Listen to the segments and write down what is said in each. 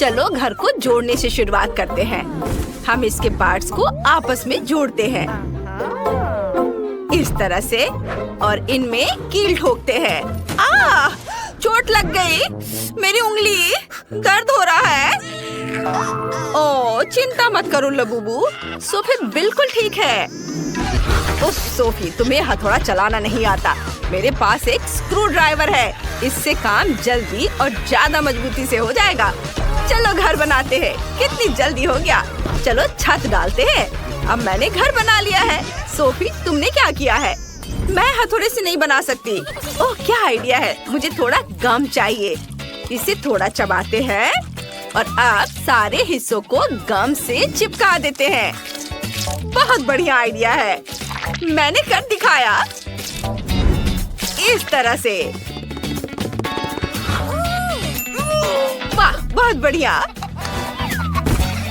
चलो घर को जोड़ने से शुरुआत करते हैं। हम इसके पार्ट्स को आपस में जोड़ते हैं इस तरह से और इनमें कील ठोकते हैं। चोट लग गई, मेरी उंगली दर्द हो रहा है। ओह चिंता मत करो लबूबू, सोफी बिल्कुल ठीक है। उफ सोफी, तुम्हें हथौड़ा चलाना नहीं आता। मेरे पास एक स्क्रू ड्राइवर है, इससे काम जल्दी और ज्यादा मजबूती से हो जाएगा। चलो घर बनाते हैं। कितनी जल्दी हो गया। चलो छत डालते हैं। अब मैंने घर बना लिया है। सोफी तुमने क्या किया है? मैं हथौड़े से नहीं बना सकती। ओह क्या आइडिया है, मुझे थोड़ा गम चाहिए। इसे थोड़ा चबाते हैं और अब सारे हिस्सों को गम से चिपका देते हैं। बहुत बढ़िया आइडिया है, मैंने कर दिखाया। इस तरह से। वाह बहुत बढ़िया।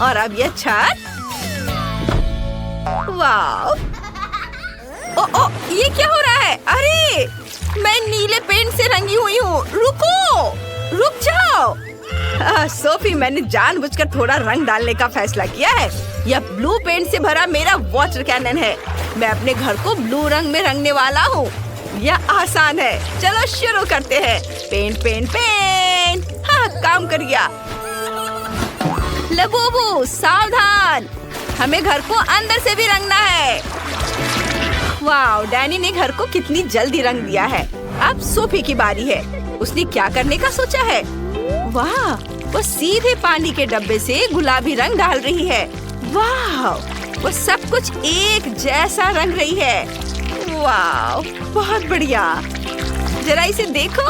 और अब ये छत। वाह ओ, ये क्या हो रहा है? अरे मैं नीले पेंट से रंगी हुई हूँ। रुक जाओ। सोफी, मैंने जानबूझकर थोड़ा रंग डालने का फैसला किया है। यह ब्लू पेंट से भरा मेरा वाटर कैनन है। मैं अपने घर को ब्लू रंग में रंगने वाला हूँ। यह आसान है। चलो शुरू करते हैं। पेंट। हाँ काम कर गया। लबूबू सावधान, हमें घर को अंदर से भी रंगना है। वाह, डैनी ने घर को कितनी जल्दी रंग दिया है। अब सोफी की बारी है। उसने क्या करने का सोचा है? वाह, वो सीधे पानी के डब्बे से गुलाबी रंग डाल रही है। वाह, वो सब कुछ एक जैसा रंग रही है। वाह, बहुत बढ़िया। जरा इसे देखो,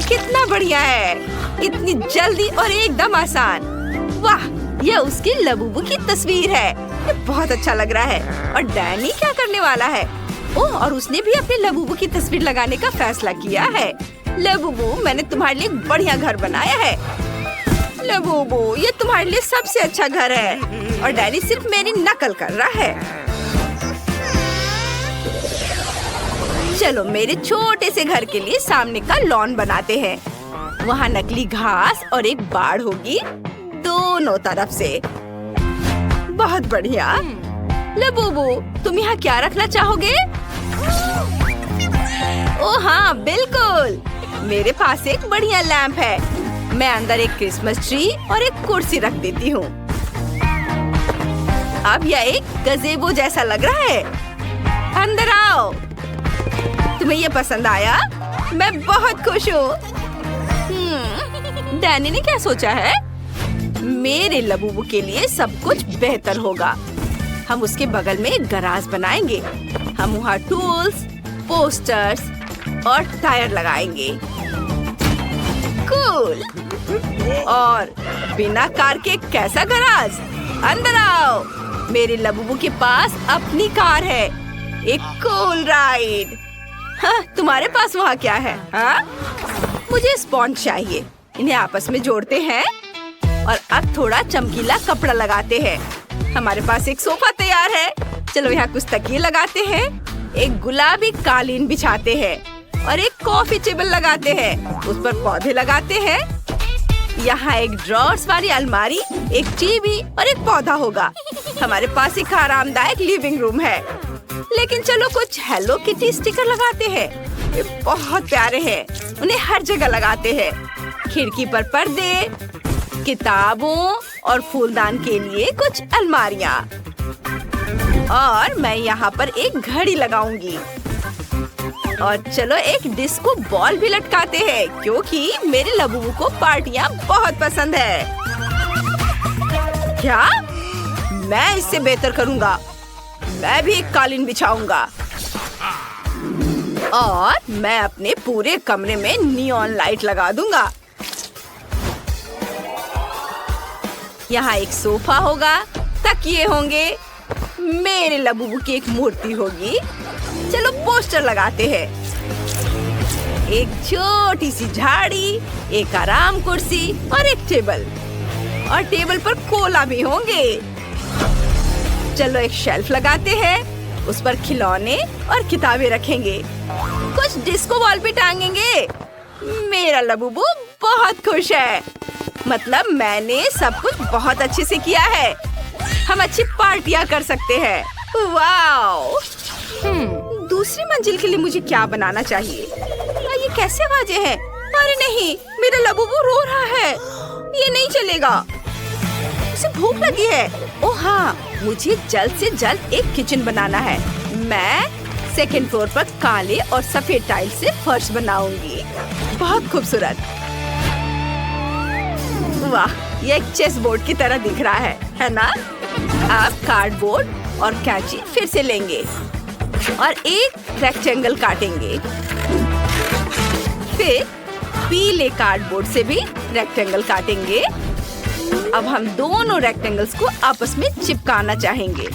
कितना बढ़िया है। इतनी जल्दी और एकदम आसान। वाह, यह उसकी लबूबू की तस्वीर है। ये बहुत अच्छा लग रहा है। और डैनी क्या करने वाला है? ओह, और उसने भी अपने लबूबू की तस्वीर लगाने का फैसला किया है। लबूबू, मैंने तुम्हारे लिए एक बढ़िया घर बनाया है। लबूबू, ये तुम्हारे लिए सबसे अच्छा घर है। और डैनी सिर्फ मेरी नकल कर रहा है। चलो मेरे छोटे से घर के लिए सामने का लॉन बनाते हैं। वहाँ नकली घास और एक बाड़ होगी दोनों तरफ से। बहुत बढ़िया। लबूबू, तुम यहाँ क्या रखना चाहोगे? ओह हाँ बिल्कुल, मेरे पास एक बढ़िया लैंप है। मैं अंदर एक क्रिसमस ट्री और एक कुर्सी रख देती हूँ। अब यह एक गज़ेबो जैसा लग रहा है। अंदर आओ। तुम्हें ये पसंद आया? मैं बहुत खुश हूँ। डैनी ने क्या सोचा है? मेरे लबूबू के लिए सब कुछ बेहतर होगा। हम उसके बगल में एक गराज बनाएंगे। हम वहाँ टूल्स, पोस्टर्स और टायर लगाएंगे। कूल। और बिना कार के कैसा गराज? अंदर आओ। मेरे लबूबू के पास अपनी कार है। एक कूल राइड। हाँ, तुम्हारे पास वहाँ क्या है? हाँ? मुझे स्पॉन्ज चाहिए। इन्हें आपस में जोड़ते हैं और अब थोड़ा चमकीला कपड़ा लगाते हैं। हमारे पास एक सोफा तैयार है। चलो यहाँ कुछ तकिए लगाते हैं। एक गुलाबी कालीन बिछाते हैं और एक कॉफी टेबल लगाते हैं। उस पर पौधे लगाते हैं। यहाँ एक ड्रॉर्स वाली अलमारी, एक टीवी और एक पौधा होगा। हमारे पास एक आरामदायक लिविंग रूम है। लेकिन चलो कुछ हेलो किटी स्टिकर लगाते हैं। ये बहुत प्यारे हैं। उन्हें हर जगह लगाते हैं। खिड़की पर पर्दे, किताबों और फूलदान के लिए कुछ अलमारियाँ। और मैं यहाँ पर एक घड़ी लगाऊंगी। और चलो एक डिस्को बॉल भी लटकाते हैं, क्योंकि मेरे लबूबू को पार्टियाँ बहुत पसंद है। क्या? मैं इससे बेहतर करूँगा। मैं भी एक कालीन बिछाऊंगा और मैं अपने पूरे कमरे में नियॉन लाइट लगा दूंगा। यहाँ एक सोफा होगा, तकिए होंगे, मेरे लबूबू की एक मूर्ति होगी। चलो पोस्टर लगाते हैं। एक छोटी सी झाड़ी, एक आराम कुर्सी और एक टेबल। और टेबल पर कोला भी होंगे। चलो एक शेल्फ लगाते हैं। उस पर खिलौने और किताबें रखेंगे। कुछ डिस्को बॉल भी टांगेंगे। मेरा लबूबू बहुत खुश है। मतलब मैंने सब कुछ बहुत अच्छे से किया है। हम अच्छी पार्टियां कर सकते हैं। वाओ! दूसरी मंजिल के लिए मुझे क्या बनाना चाहिए? ये कैसे आवाजें हैं? अरे नहीं, मेरा लबूबू रो रहा है। ये नहीं चलेगा। उसे भूख लगी है। ओह हाँ, मुझे जल्द से जल्द एक किचन बनाना है। मैं सेकंड फ्लोर पर काले और सफेद टाइल से फर्श बनाऊंगी। बहुत खूबसूरत। वाह, ये एक चेस बोर्ड की तरह दिख रहा है ना? आप कार्डबोर्ड और कैंची फिर से लेंगे और एक रेक्टेंगल काटेंगे। फिर पीले कार्डबोर्ड से भी रेक्टेंगल काटेंगे। अब हम दोनों रेक्टेंगल्स को आपस में चिपकाना चाहेंगे।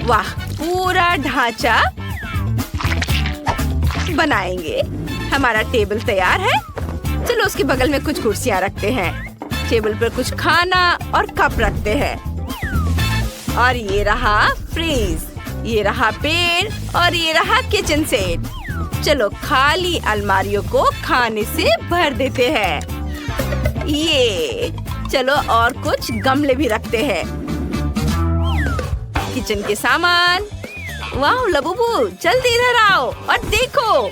वाह, पूरा ढांचा बनाएंगे। हमारा टेबल तैयार है। चलो उसके बगल में कुछ कुर्सियां रखते हैं। टेबल पर कुछ खाना और कप रखते हैं। और ये रहा फ्रीज, ये रहा पेड़ और ये रहा किचन सेट। चलो खाली अलमारियों को खाने से भर देते हैं। ये चलो और कुछ गमले भी रखते हैं। किचन के सामान। वाह लबूबू, जल्दी इधर आओ और देखो।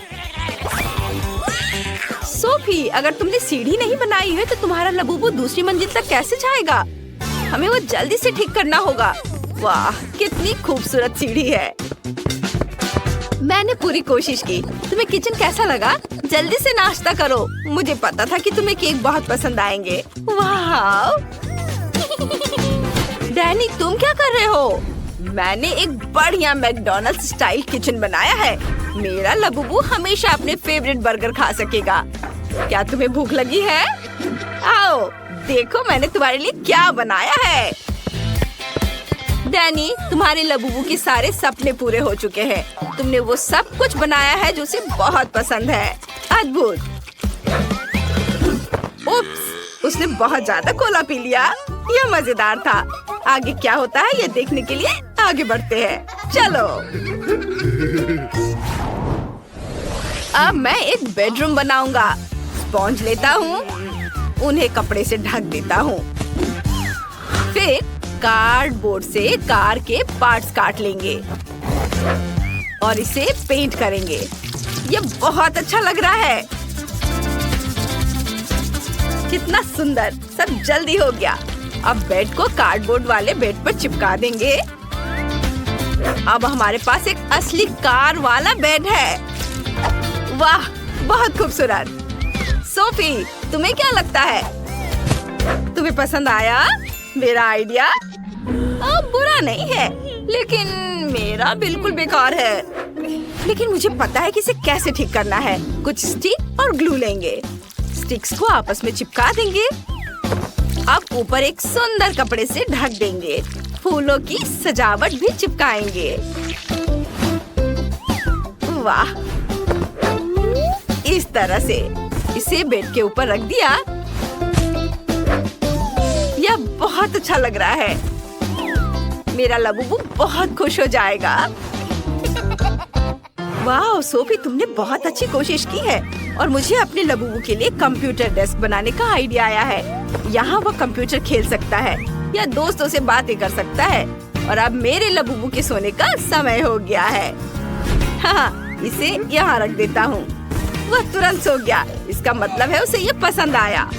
सोफी, अगर तुमने सीढ़ी नहीं बनाई है तो तुम्हारा लबूबू दूसरी मंजिल तक कैसे जाएगा? हमें वो जल्दी से ठीक करना होगा। वाह, कितनी खूबसूरत सीढ़ी है। मैंने पूरी कोशिश की। तुम्हें किचन कैसा लगा? जल्दी से नाश्ता करो। मुझे पता था कि तुम्हें केक बहुत पसंद आएंगे। वाह! डैनी, तुम क्या कर रहे हो? मैंने एक बढ़िया मैकडॉनल्ड्स स्टाइल किचन बनाया है। मेरा लबूबू हमेशा अपने फेवरेट बर्गर खा सकेगा। क्या तुम्हें भूख लगी है? आओ, देखो मैंने तुम्हारे लिए क्या बनाया है। डैनी, तुम्हारे लबूबू के सारे सपने पूरे हो चुके हैं। तुमने वो सब कुछ बनाया है जो उसे बहुत पसंद है। अद्भुत। उप्स, उसने बहुत ज्यादा कोला पी लिया। यह मजेदार था। आगे क्या होता है ये देखने के लिए आगे बढ़ते हैं। चलो। अब मैं एक बेडरूम बनाऊंगा। स्पॉन्ज लेता हूँ, उन्हें कपड़े से ढक देता हूँ। फिर कार्डबोर्ड से कार के पार्ट्स काट लेंगे और इसे पेंट करेंगे। ये बहुत अच्छा लग रहा है। कितना सुंदर। सब जल्दी हो गया। अब बेड को कार्डबोर्ड वाले बेड पर चिपका देंगे। अब हमारे पास एक असली कार वाला बेड है। वाह, बहुत खूबसूरत। सोफी, तुम्हें क्या लगता है? तुम्हें पसंद आया मेरा आइडिया? बुरा नहीं है, लेकिन मेरा बिल्कुल बेकार है। लेकिन मुझे पता है कि इसे कैसे ठीक करना है। कुछ स्टिक और ग्लू लेंगे। स्टिक्स को आपस में चिपका देंगे। अब ऊपर एक सुंदर कपड़े से ढक देंगे। फूलों की सजावट भी चिपकाएंगे। वाह, इस तरह से इसे बेड के ऊपर रख दिया। यह बहुत अच्छा लग रहा है। मेरा लबूबू बहुत खुश हो जाएगा। वाह सोफी, तुमने बहुत अच्छी कोशिश की है। और मुझे अपने लबूबू के लिए कंप्यूटर डेस्क बनाने का आइडिया आया है। यहाँ वो कंप्यूटर खेल सकता है या दोस्तों से बातें कर सकता है। और अब मेरे लबूबू के सोने का समय हो गया है। हाँ, इसे यहाँ रख देता हूँ। वह तुरंत सो गया। इसका मतलब है उसे ये पसंद आया।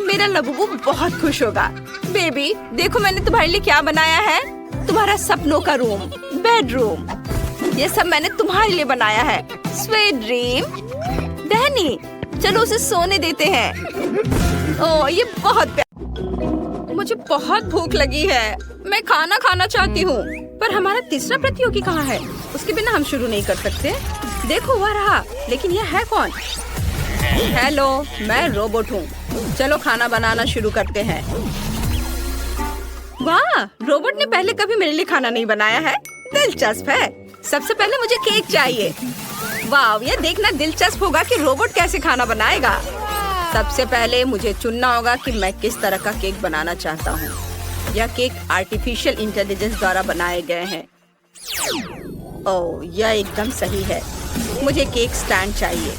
मेरा लबूबू बहुत खुश होगा। बेबी, देखो मैंने तुम्हारे लिए क्या बनाया है। तुम्हारा सपनों का रूम, बेडरूम। ये सब मैंने तुम्हारे लिए बनाया है। Sweet dream. डैनी, चलो उसे सोने देते हैं। ओह, ये बहुत मुझे बहुत भूख लगी है। मैं खाना खाना चाहती हूँ। पर हमारा तीसरा प्रतियोगी कहाँ है? उसके बिना हम शुरू नहीं कर सकते। देखो वह रहा। लेकिन यह है कौन? हेलो, मैं रोबोट हूँ। चलो खाना बनाना शुरू करते हैं। वाह, रोबोट ने पहले कभी मेरे लिए खाना नहीं बनाया है। दिलचस्प है। सबसे पहले मुझे केक चाहिए। वाह, ये देखना दिलचस्प होगा कि रोबोट कैसे खाना बनाएगा। सबसे पहले मुझे चुनना होगा कि मैं किस तरह का केक बनाना चाहता हूँ। यह केक आर्टिफिशियल इंटेलिजेंस द्वारा बनाए गए हैं। ओह, यह एकदम सही है। मुझे केक स्टैंड चाहिए।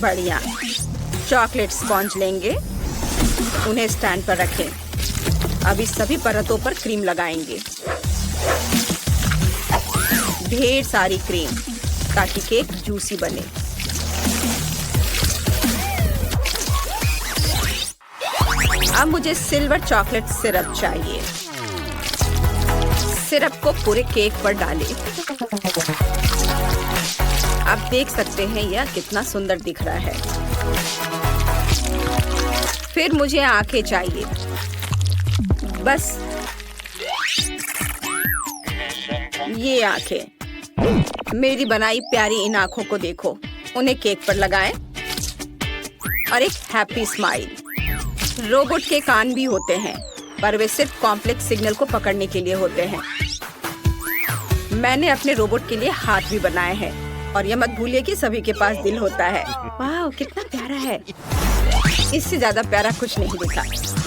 बढ़िया। चॉकलेट स्पॉन्ज लेंगे, उन्हें स्टैंड पर रखें। अब इस सभी परतों पर क्रीम लगाएंगे, ढेर सारी क्रीम, ताकि केक जूसी बने। अब मुझे सिल्वर चॉकलेट सिरप चाहिए। सिरप को पूरे केक पर डालें। आप देख सकते हैं यह कितना सुंदर दिख रहा है। फिर मुझे आंखें चाहिए। बस ये आंखें। मेरी बनाई प्यारी इन आंखों को देखो। उन्हें केक पर लगाएं और एक हैप्पी स्माइल। रोबोट के कान भी होते हैं, पर वे सिर्फ कॉम्प्लेक्स सिग्नल को पकड़ने के लिए होते हैं। मैंने अपने रोबोट के लिए हाथ भी बनाए हैं, और यह मत भूलिए कि सभी के पास दिल होता है। वाह, कितना प्यारा है। इससे ज्यादा प्यारा कुछ नहीं दिखा।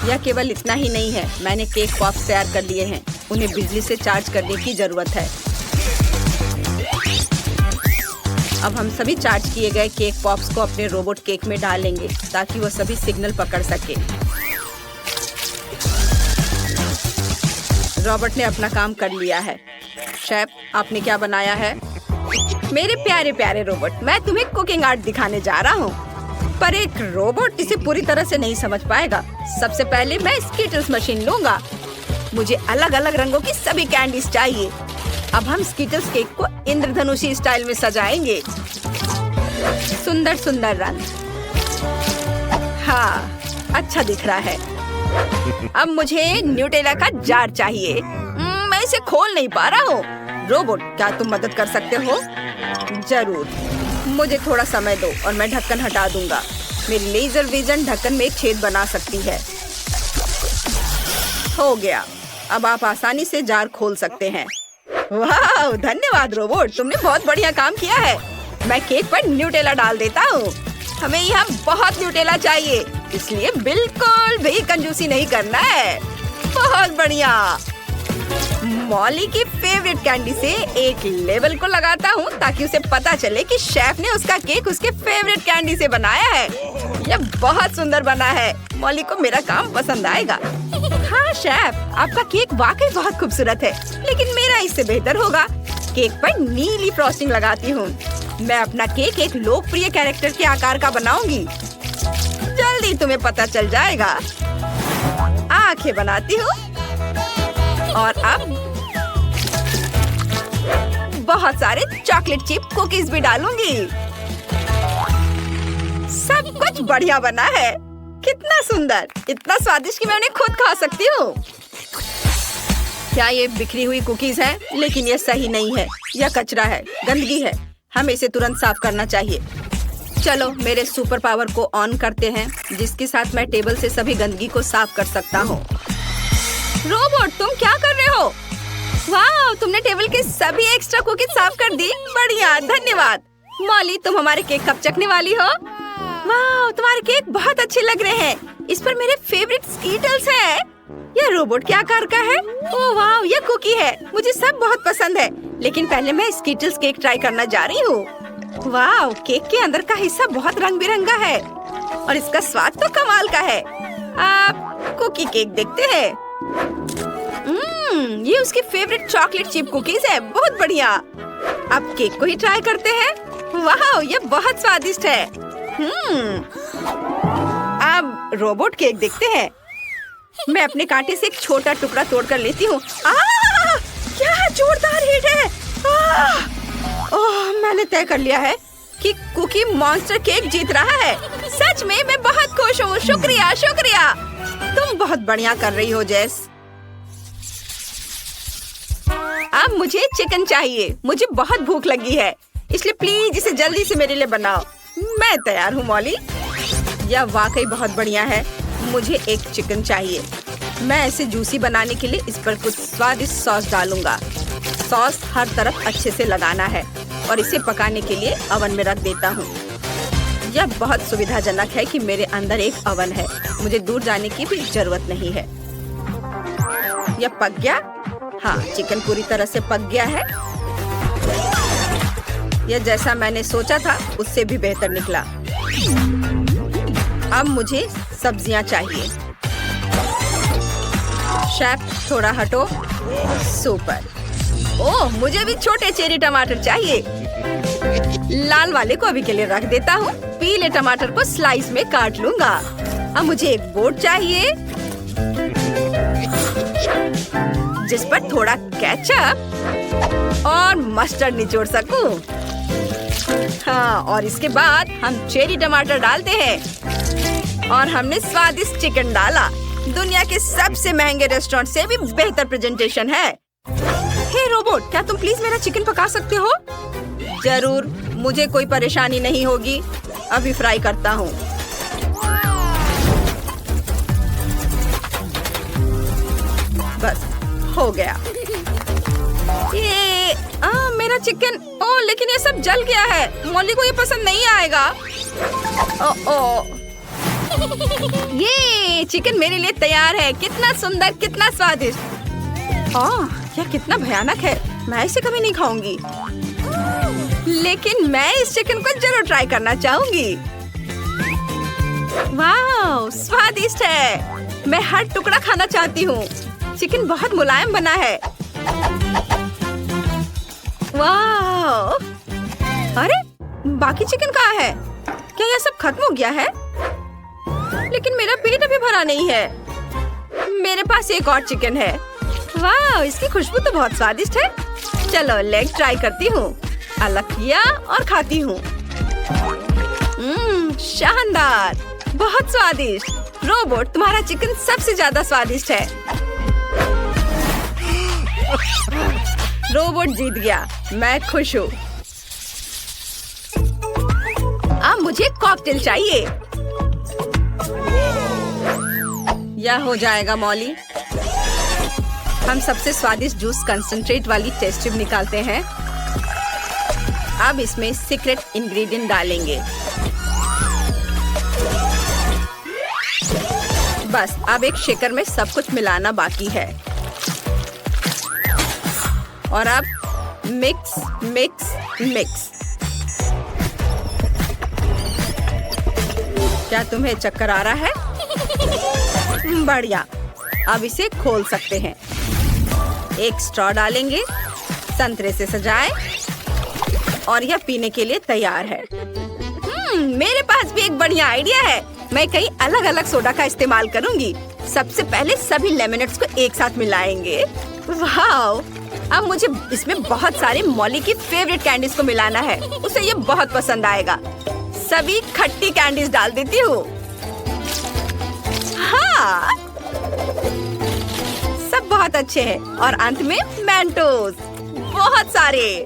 यह केवल इतना ही नहीं है, मैंने केक पॉप्स तैयार कर लिए हैं। उन्हें बिजली से चार्ज करने की जरूरत है। अब हम सभी चार्ज किए गए केक पॉप्स को अपने रोबोट केक में डालेंगे, ताकि वो सभी सिग्नल पकड़ सके। रॉबर्ट ने अपना काम कर लिया है। शेफ, आपने क्या बनाया है? मेरे प्यारे प्यारे रोबोट, मैं तुम्हें कुकिंग आर्ट दिखाने जा रहा हूँ, पर एक रोबोट इसे पूरी तरह से नहीं समझ पाएगा। सबसे पहले मैं स्कीटल्स मशीन लूंगा। मुझे अलग अलग रंगों की सभी कैंडीज चाहिए। अब हम स्कीटल्स केक को इंद्रधनुषी स्टाइल में सजाएंगे। सुंदर सुंदर रंग। हाँ, अच्छा दिख रहा है। अब मुझे न्यूटेला का जार चाहिए। मैं इसे खोल नहीं पा रहा हूँ। रोबोट, क्या तुम मदद कर सकते हो? जरूर, मुझे थोड़ा समय दो और मैं ढक्कन हटा दूंगा। मेरी लेजर विजन ढक्कन में एक छेद बना सकती है। हो गया। अब आप आसानी से जार खोल सकते हैं। वाह, धन्यवाद रोबोट, तुमने बहुत बढ़िया काम किया है। मैं केक पर न्यूटेला डाल देता हूँ। हमें यहाँ बहुत न्यूटेला चाहिए, इसलिए बिल्कुल भी कंजूसी नहीं करना है। बहुत बढ़िया। मॉली की फेवरेट कैंडी से एक लेबल को लगाता हूँ, ताकि उसे पता चले कि शेफ ने उसका केक उसके फेवरेट कैंडी से बनाया है। यह बहुत सुंदर बना है। मॉली को मेरा काम पसंद आएगा। हाँ शेफ, आपका केक वाकई बहुत खूबसूरत है, लेकिन मेरा इससे बेहतर होगा। केक पर नीली फ्रॉस्टिंग लगाती हूँ। मैं अपना केक एक लोकप्रिय कैरेक्टर के आकार का बनाऊंगी। जल्दी तुम्हें पता चल जाएगा। आंखें बनाती हूँ और अब बहुत सारे चॉकलेट चिप कुकीज भी डालूंगी। सब कुछ बढ़िया बना है। कितना सुंदर, इतना स्वादिष्ट कि मैं उन्हें खुद खा सकती हूँ। क्या ये बिखरी हुई कुकीज हैं? लेकिन ये सही नहीं है। यह कचरा है, गंदगी है। हमें इसे तुरंत साफ करना चाहिए। चलो मेरे सुपर पावर को ऑन करते हैं, जिसके साथ मैं टेबल से सभी गंदगी को साफ कर सकता हूँ। रोबोट, तुम क्या कर रहे हो? वाह, तुमने टेबल के सभी एक्स्ट्रा कुकीज साफ कर दी। बढ़िया, धन्यवाद। मॉली, तुम हमारे केक कब चखने वाली हो? वाह, तुम्हारे केक बहुत अच्छे लग रहे हैं। इस पर मेरे फेवरेट स्कीटल्स हैं। यह रोबोट के आकार का है। ओह वाह, यह कुकी है। मुझे सब बहुत पसंद है, लेकिन पहले मैं स्कीटल्स केक ट्राई करना जा रही हूँ। वाह, केक के अंदर का हिस्सा बहुत रंग बिरंगा है और इसका स्वाद तो कमाल का है। आप कुकी केक देखते हैं। ये उसकी फेवरेट चॉकलेट चिप कुकीज है। बहुत बढ़िया। अब केक को ही ट्राई करते हैं। वाह, यह बहुत स्वादिष्ट है। अब रोबोट केक देखते हैं। मैं अपने कांटे से एक छोटा टुकड़ा तोड़कर लेती हूँ। क्या जोरदार हीट है। ओह, मैंने तय कर लिया है कि कुकी मॉन्स्टर केक जीत रहा है। सच में मैं बहुत खुश हूँ। शुक्रिया शुक्रिया, तुम बहुत बढ़िया कर रही हो जेस। अब मुझे चिकन चाहिए। मुझे बहुत भूख लगी है, इसलिए प्लीज इसे जल्दी से मेरे लिए बनाओ। मैं तैयार हूँ मॉली। यह वाकई बहुत बढ़िया है। मुझे एक चिकन चाहिए। मैं इसे जूसी बनाने के लिए इस पर कुछ स्वादिष्ट सॉस डालूंगा। सॉस हर तरफ अच्छे से लगाना है और इसे पकाने के लिए ओवन में रख देता हूँ। यह बहुत सुविधाजनक है कि मेरे अंदर एक ओवन है। मुझे दूर जाने की भी जरूरत नहीं है। यह पक गया। हाँ, चिकन पूरी तरह से पक गया है। यह जैसा मैंने सोचा था उससे भी बेहतर निकला। अब मुझे सब्जियां चाहिए। शेफ थोड़ा हटो। सुपर। ओह, मुझे भी छोटे चेरी टमाटर चाहिए। लाल वाले को अभी के लिए रख देता हूँ। पीले टमाटर को स्लाइस में काट लूंगा। अब मुझे एक बोर्ड चाहिए जिस पर थोड़ा केचप और मस्टर्ड निचोड़ सकूं। हाँ, और इसके बाद हम चेरी टमाटर डालते हैं और हमने स्वादिष्ट चिकन डाला। दुनिया के सबसे महंगे रेस्टोरेंट से भी बेहतर प्रेजेंटेशन है। हे रोबोट, क्या तुम प्लीज मेरा चिकन पका सकते हो? जरूर, मुझे कोई परेशानी नहीं होगी। अभी फ्राई करता हूँ। बस हो गया। ये मेरा चिकन। ओह, लेकिन ये सब जल गया है। मॉली को ये पसंद नहीं आएगा। ओह, ये चिकन मेरे लिए तैयार है। कितना सुंदर, कितना स्वादिष्ट। यह कितना भयानक है। मैं इसे कभी नहीं खाऊंगी, लेकिन मैं इस चिकन को जरूर ट्राई करना चाहूंगी। वाह, स्वादिष्ट है। मैं हर टुकड़ा खाना चाहती हूँ। चिकन बहुत मुलायम बना है। वाह! अरे, बाकी चिकन कहाँ है? क्या यह सब खत्म हो गया है? लेकिन मेरा पेट अभी भरा नहीं है। मेरे पास एक और चिकन है। वाह, इसकी खुशबू तो बहुत स्वादिष्ट है। चलो लेग ट्राई करती हूँ। अलग किया और खाती हूँ। शानदार, बहुत स्वादिष्ट। रोबोट, तुम्हारा चिकन सबसे ज्यादा स्वादिष्ट है। रोबोट जीत गया। मैं खुश हूँ। अब मुझे कॉकटेल चाहिए। यह हो जाएगा मॉली। हम सबसे स्वादिष्ट जूस कंसंट्रेट वाली टेस्ट ट्यूब निकालते हैं। अब इसमें सीक्रेट इंग्रेडिएंट डालेंगे। बस अब एक शेकर में सब कुछ मिलाना बाकी है। और अब मिक्स मिक्स मिक्स। क्या तुम्हें चक्कर आ रहा है? बढ़िया। अब इसे खोल सकते हैं। एक स्ट्रॉ डालेंगे, संतरे से सजाएं और यह पीने के लिए तैयार है। मेरे पास भी एक बढ़िया आइडिया है। मैं कई अलग अलग सोडा का इस्तेमाल करूंगी। सबसे पहले सभी लेमनेड्स को एक साथ मिलाएंगे। वाह! अब मुझे इसमें बहुत सारे मॉली की फेवरेट कैंडीज को मिलाना है। उसे ये बहुत पसंद आएगा। सभी खट्टी कैंडीज डाल देती हूँ। हाँ, सब बहुत अच्छे हैं। और अंत में मेंटोस, बहुत सारे।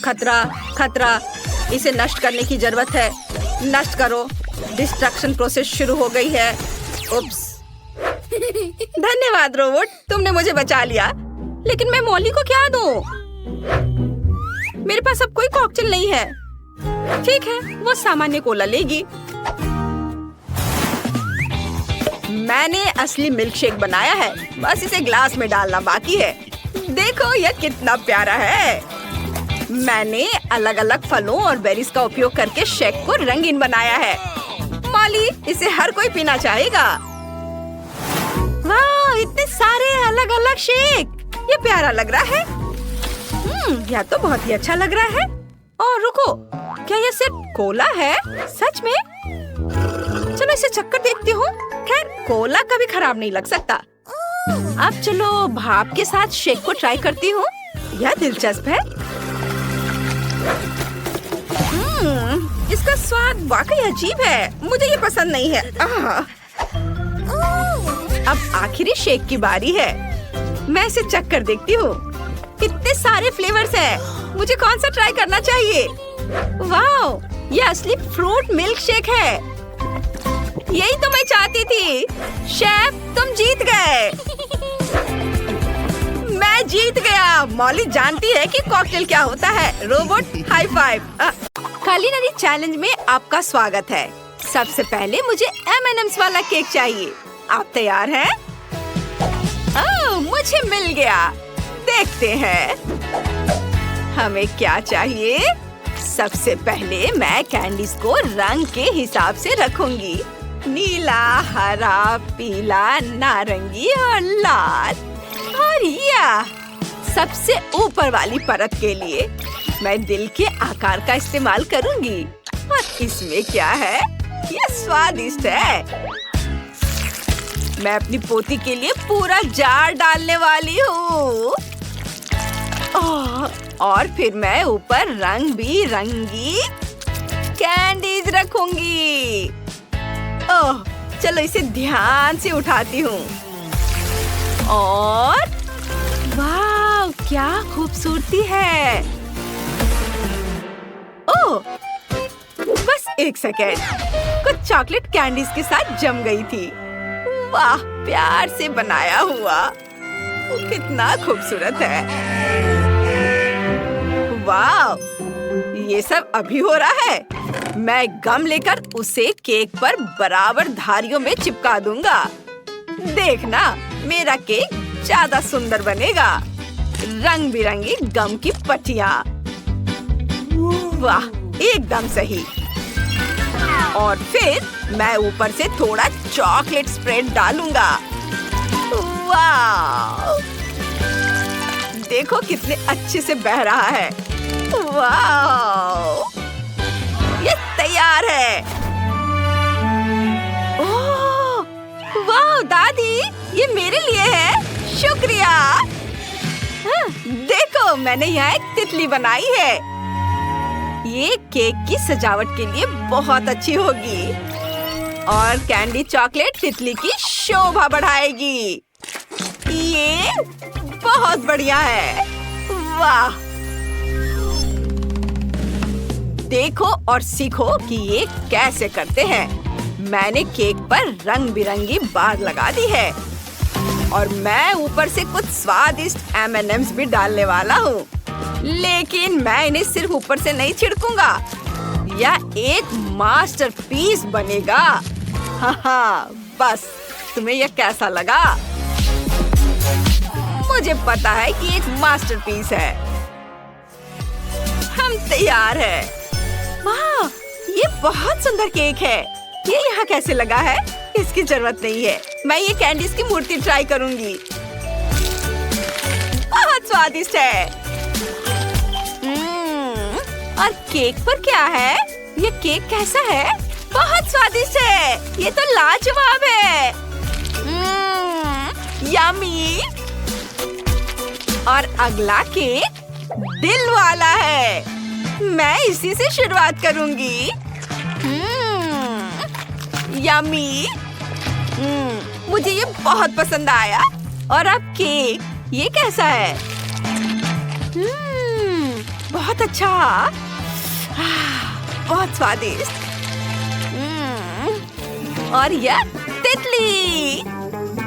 खतरा, खतरा। इसे नष्ट करने की जरूरत है। नष्ट करो। डिस्ट्रक्शन प्रोसेस शुरू हो गई है। उप्स। धन्यवाद रोबोट, तुमने मुझे बचा लिया। लेकिन मैं मॉली को क्या दूं? मेरे पास अब कोई कॉकटेल नहीं है। ठीक है, वो सामान्य कोला लेगी। मैंने असली मिल्क शेक बनाया है। बस इसे ग्लास में डालना बाकी है। देखो यह कितना प्यारा है। मैंने अलग अलग फलों और बेरीज का उपयोग करके शेक को रंगीन बनाया है। मॉली, इसे हर कोई पीना चाहेगा। वाह, इतने सारे अलग अलग शेक। ये प्यारा लग रहा है। यह तो बहुत ही अच्छा लग रहा है। और रुको, क्या यह सिर्फ कोला है? सच में? चलो इसे चक्कर देखती हूँ। खैर, कोला कभी खराब नहीं लग सकता। अब चलो भाप के साथ शेक को ट्राई करती हूँ। यह दिलचस्प है। इसका स्वाद वाकई अजीब है। मुझे ये पसंद नहीं है। अब आखिरी शेक की बारी है। मैं इसे चक्कर देखती हूँ। कितने सारे फ्लेवर्स हैं। मुझे कौन सा ट्राई करना चाहिए? वाह, ये असली फ्रूट मिल्क शेक है। यही तो मैं चाहती थी। शेफ, तुम जीत गए। मैं जीत गया। मॉली जानती है कि कॉकटेल क्या होता है। Robot, high five. Culinary challenge में आपका स्वागत है। सबसे पहले मुझे M&M's वाला केक चाहिए। आप तैयार हैं? ओह, मुझे मिल गया। देखते हैं। हमें क्या चाहिए? सबसे पहले मैं कैंडीज को रंग के हिसाब से रखूंगी। नीला, हरा, पीला, नारंगी और लाल। और यह सबसे ऊपर वाली परत के लिए मैं दिल के आकार का इस्तेमाल करूंगी। और इसमें क्या है? यह स्वादिष्ट है। मैं अपनी पोती के लिए पूरा जार डालने वाली हूँ। और फिर मैं ऊपर रंग बिरंगी कैंडीज रखूंगी। ओह, चलो इसे ध्यान से उठाती हूँ। और वाह, क्या खूबसूरती है। ओह, बस एक सेकेंड, कुछ चॉकलेट कैंडीज के साथ जम गई थी। वाह, प्यार से बनाया हुआ, वो कितना खूबसूरत है। वाह, ये सब अभी हो रहा है। मैं गम लेकर उसे केक पर बराबर धारियों में चिपका दूंगा। देखना, मेरा केक ज्यादा सुंदर बनेगा। रंग बिरंगी गम की पट्टियाँ। वाह, एकदम सही। और फिर मैं ऊपर से थोड़ा चॉकलेट स्प्रेड डालूंगा। वाह, देखो कितने अच्छे से बह रहा है। वाह, ये तैयार है। ओह, वाह दादी, ये मेरे लिए है। शुक्रिया। हाँ, देखो, मैंने यहाँ एक तितली बनाई है। ये केक की सजावट के लिए बहुत अच्छी होगी। और कैंडी चॉकलेट तितली की शोभा बढ़ाएगी। ये बहुत बढ़िया है। वाह, देखो और सीखो कि ये कैसे करते हैं। मैंने केक पर रंग बिरंगी बार लगा दी है। और मैं ऊपर से कुछ स्वादिष्ट M&Ms भी डालने वाला हूँ। लेकिन मैं इन्हें सिर्फ ऊपर से नहीं छिड़कूंगा। यह एक मास्टरपीस बनेगा। हाँ, बस तुम्हें यह कैसा लगा? मुझे पता है कि एक मास्टरपीस है। हम तैयार हैं। वाह, ये बहुत सुंदर केक है। ये यहाँ कैसे लगा है? इसकी जरूरत नहीं है। मैं ये कैंडीज की मूर्ति ट्राई करूंगी। बहुत स्वादिष्ट है। और केक पर क्या है? ये केक कैसा है? बहुत स्वादिष्ट है। ये तो लाजवाब है। यम्मी। और अगला केक दिल वाला है। मैं इसी से शुरुआत करूंगी। यम्मी। मुझे ये बहुत पसंद आया। और अब केक, ये कैसा है? बहुत अच्छा। बहुत स्वादिष्ट। और यह तितली,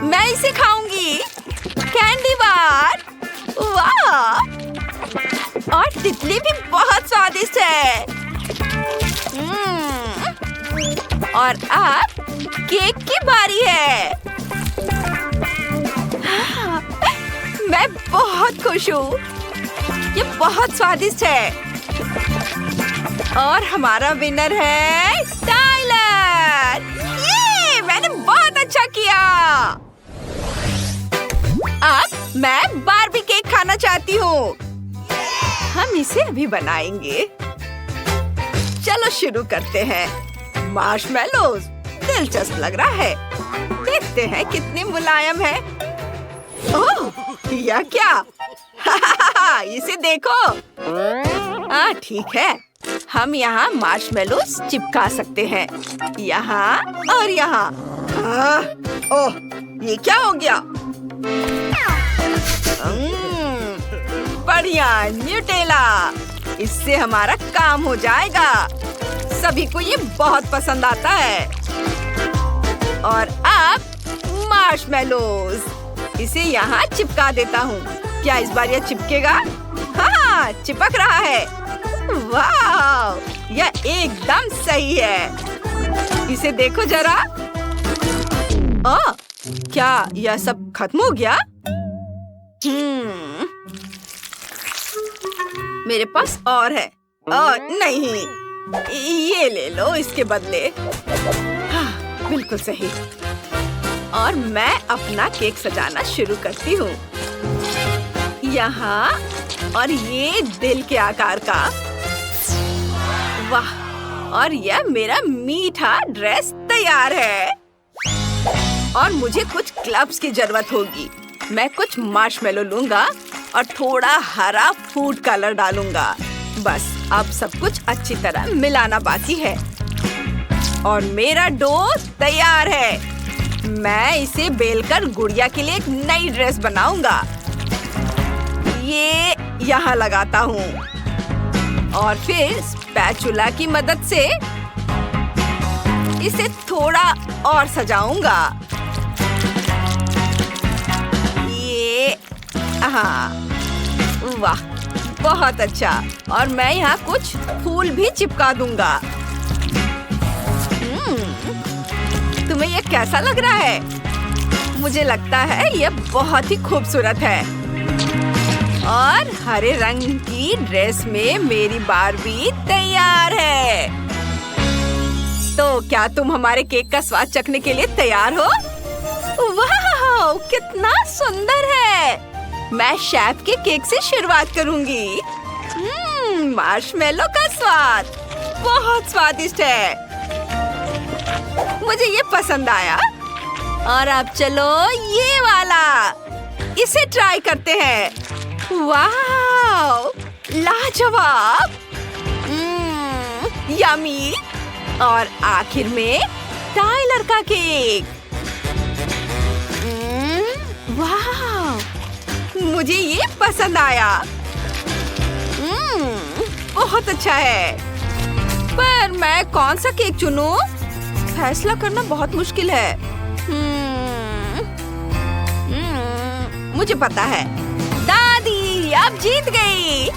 मैं इसे खाऊंगी। Candy bar. वाह, और तितली भी बहुत स्वादिष्ट है। और अब केक की बारी है। मैं बहुत खुश हूँ। ये बहुत स्वादिष्ट है। और हमारा विनर है टाइलर। ये मैंने बहुत अच्छा किया। अब मैं बारबी केक खाना चाहती हूँ। हम इसे अभी बनाएंगे। चलो शुरू करते हैं। मार्शमेलोज, दिलचस्प लग रहा है। देखते हैं कितने मुलायम है। ओह, यह क्या? इसे देखो। ठीक है, हम यहाँ मार्शमेलोज चिपका सकते हैं। यहाँ और यहाँ। ओह, ये क्या हो गया? बढ़िया, न्यूटेला। इससे हमारा काम हो जाएगा। सभी को ये बहुत पसंद आता है। और अब मार्शमेलोज, इसे यहाँ चिपका देता हूँ। क्या इस बार यह चिपकेगा? हाँ, चिपक रहा है। वाह, यह एकदम सही है। इसे देखो जरा। क्या यह सब खत्म हो गया? मेरे पास और है। नहीं, ये ले लो इसके बदले। हाँ, बिल्कुल सही। और मैं अपना केक सजाना शुरू करती हूँ। यहाँ और ये दिल के आकार का। वाह! और यह मेरा मीठा ड्रेस तैयार है। और मुझे कुछ क्लब्स की जरूरत होगी। मैं कुछ मार्शमेलो लूंगा और थोड़ा हरा फूड कलर डालूंगा। बस अब सब कुछ अच्छी तरह मिलाना बाकी है। और मेरा डो तैयार है। मैं इसे बेलकर गुड़िया के लिए एक नई ड्रेस बनाऊंगा। ये यहाँ लगाता हूँ और फिर स्पैचुला की मदद से इसे थोड़ा और सजाऊंगा। ये हाँ, वाह, बहुत अच्छा। और मैं यहाँ कुछ फूल भी चिपका दूंगा। तुम्हें ये कैसा लग रहा है? मुझे लगता है ये बहुत ही खूबसूरत है। और हरे रंग की ड्रेस में मेरी बार्बी तैयार है। तो क्या तुम हमारे केक का स्वाद चखने के लिए तैयार हो? वाह, कितना सुंदर है। मैं शेफ के केक से शुरुआत करूंगी। मार्शमेलो का स्वाद बहुत स्वादिष्ट है। मुझे ये पसंद आया। और अब चलो ये वाला, इसे ट्राई करते हैं। वाह, लाजवाब, यम्मी। और आखिर में टाइलर का केक। वाह, मुझे ये पसंद आया। बहुत अच्छा है। पर मैं कौन सा केक चुनूं? फैसला करना बहुत मुश्किल है। मुझे पता है। दादी, आप जीत गई।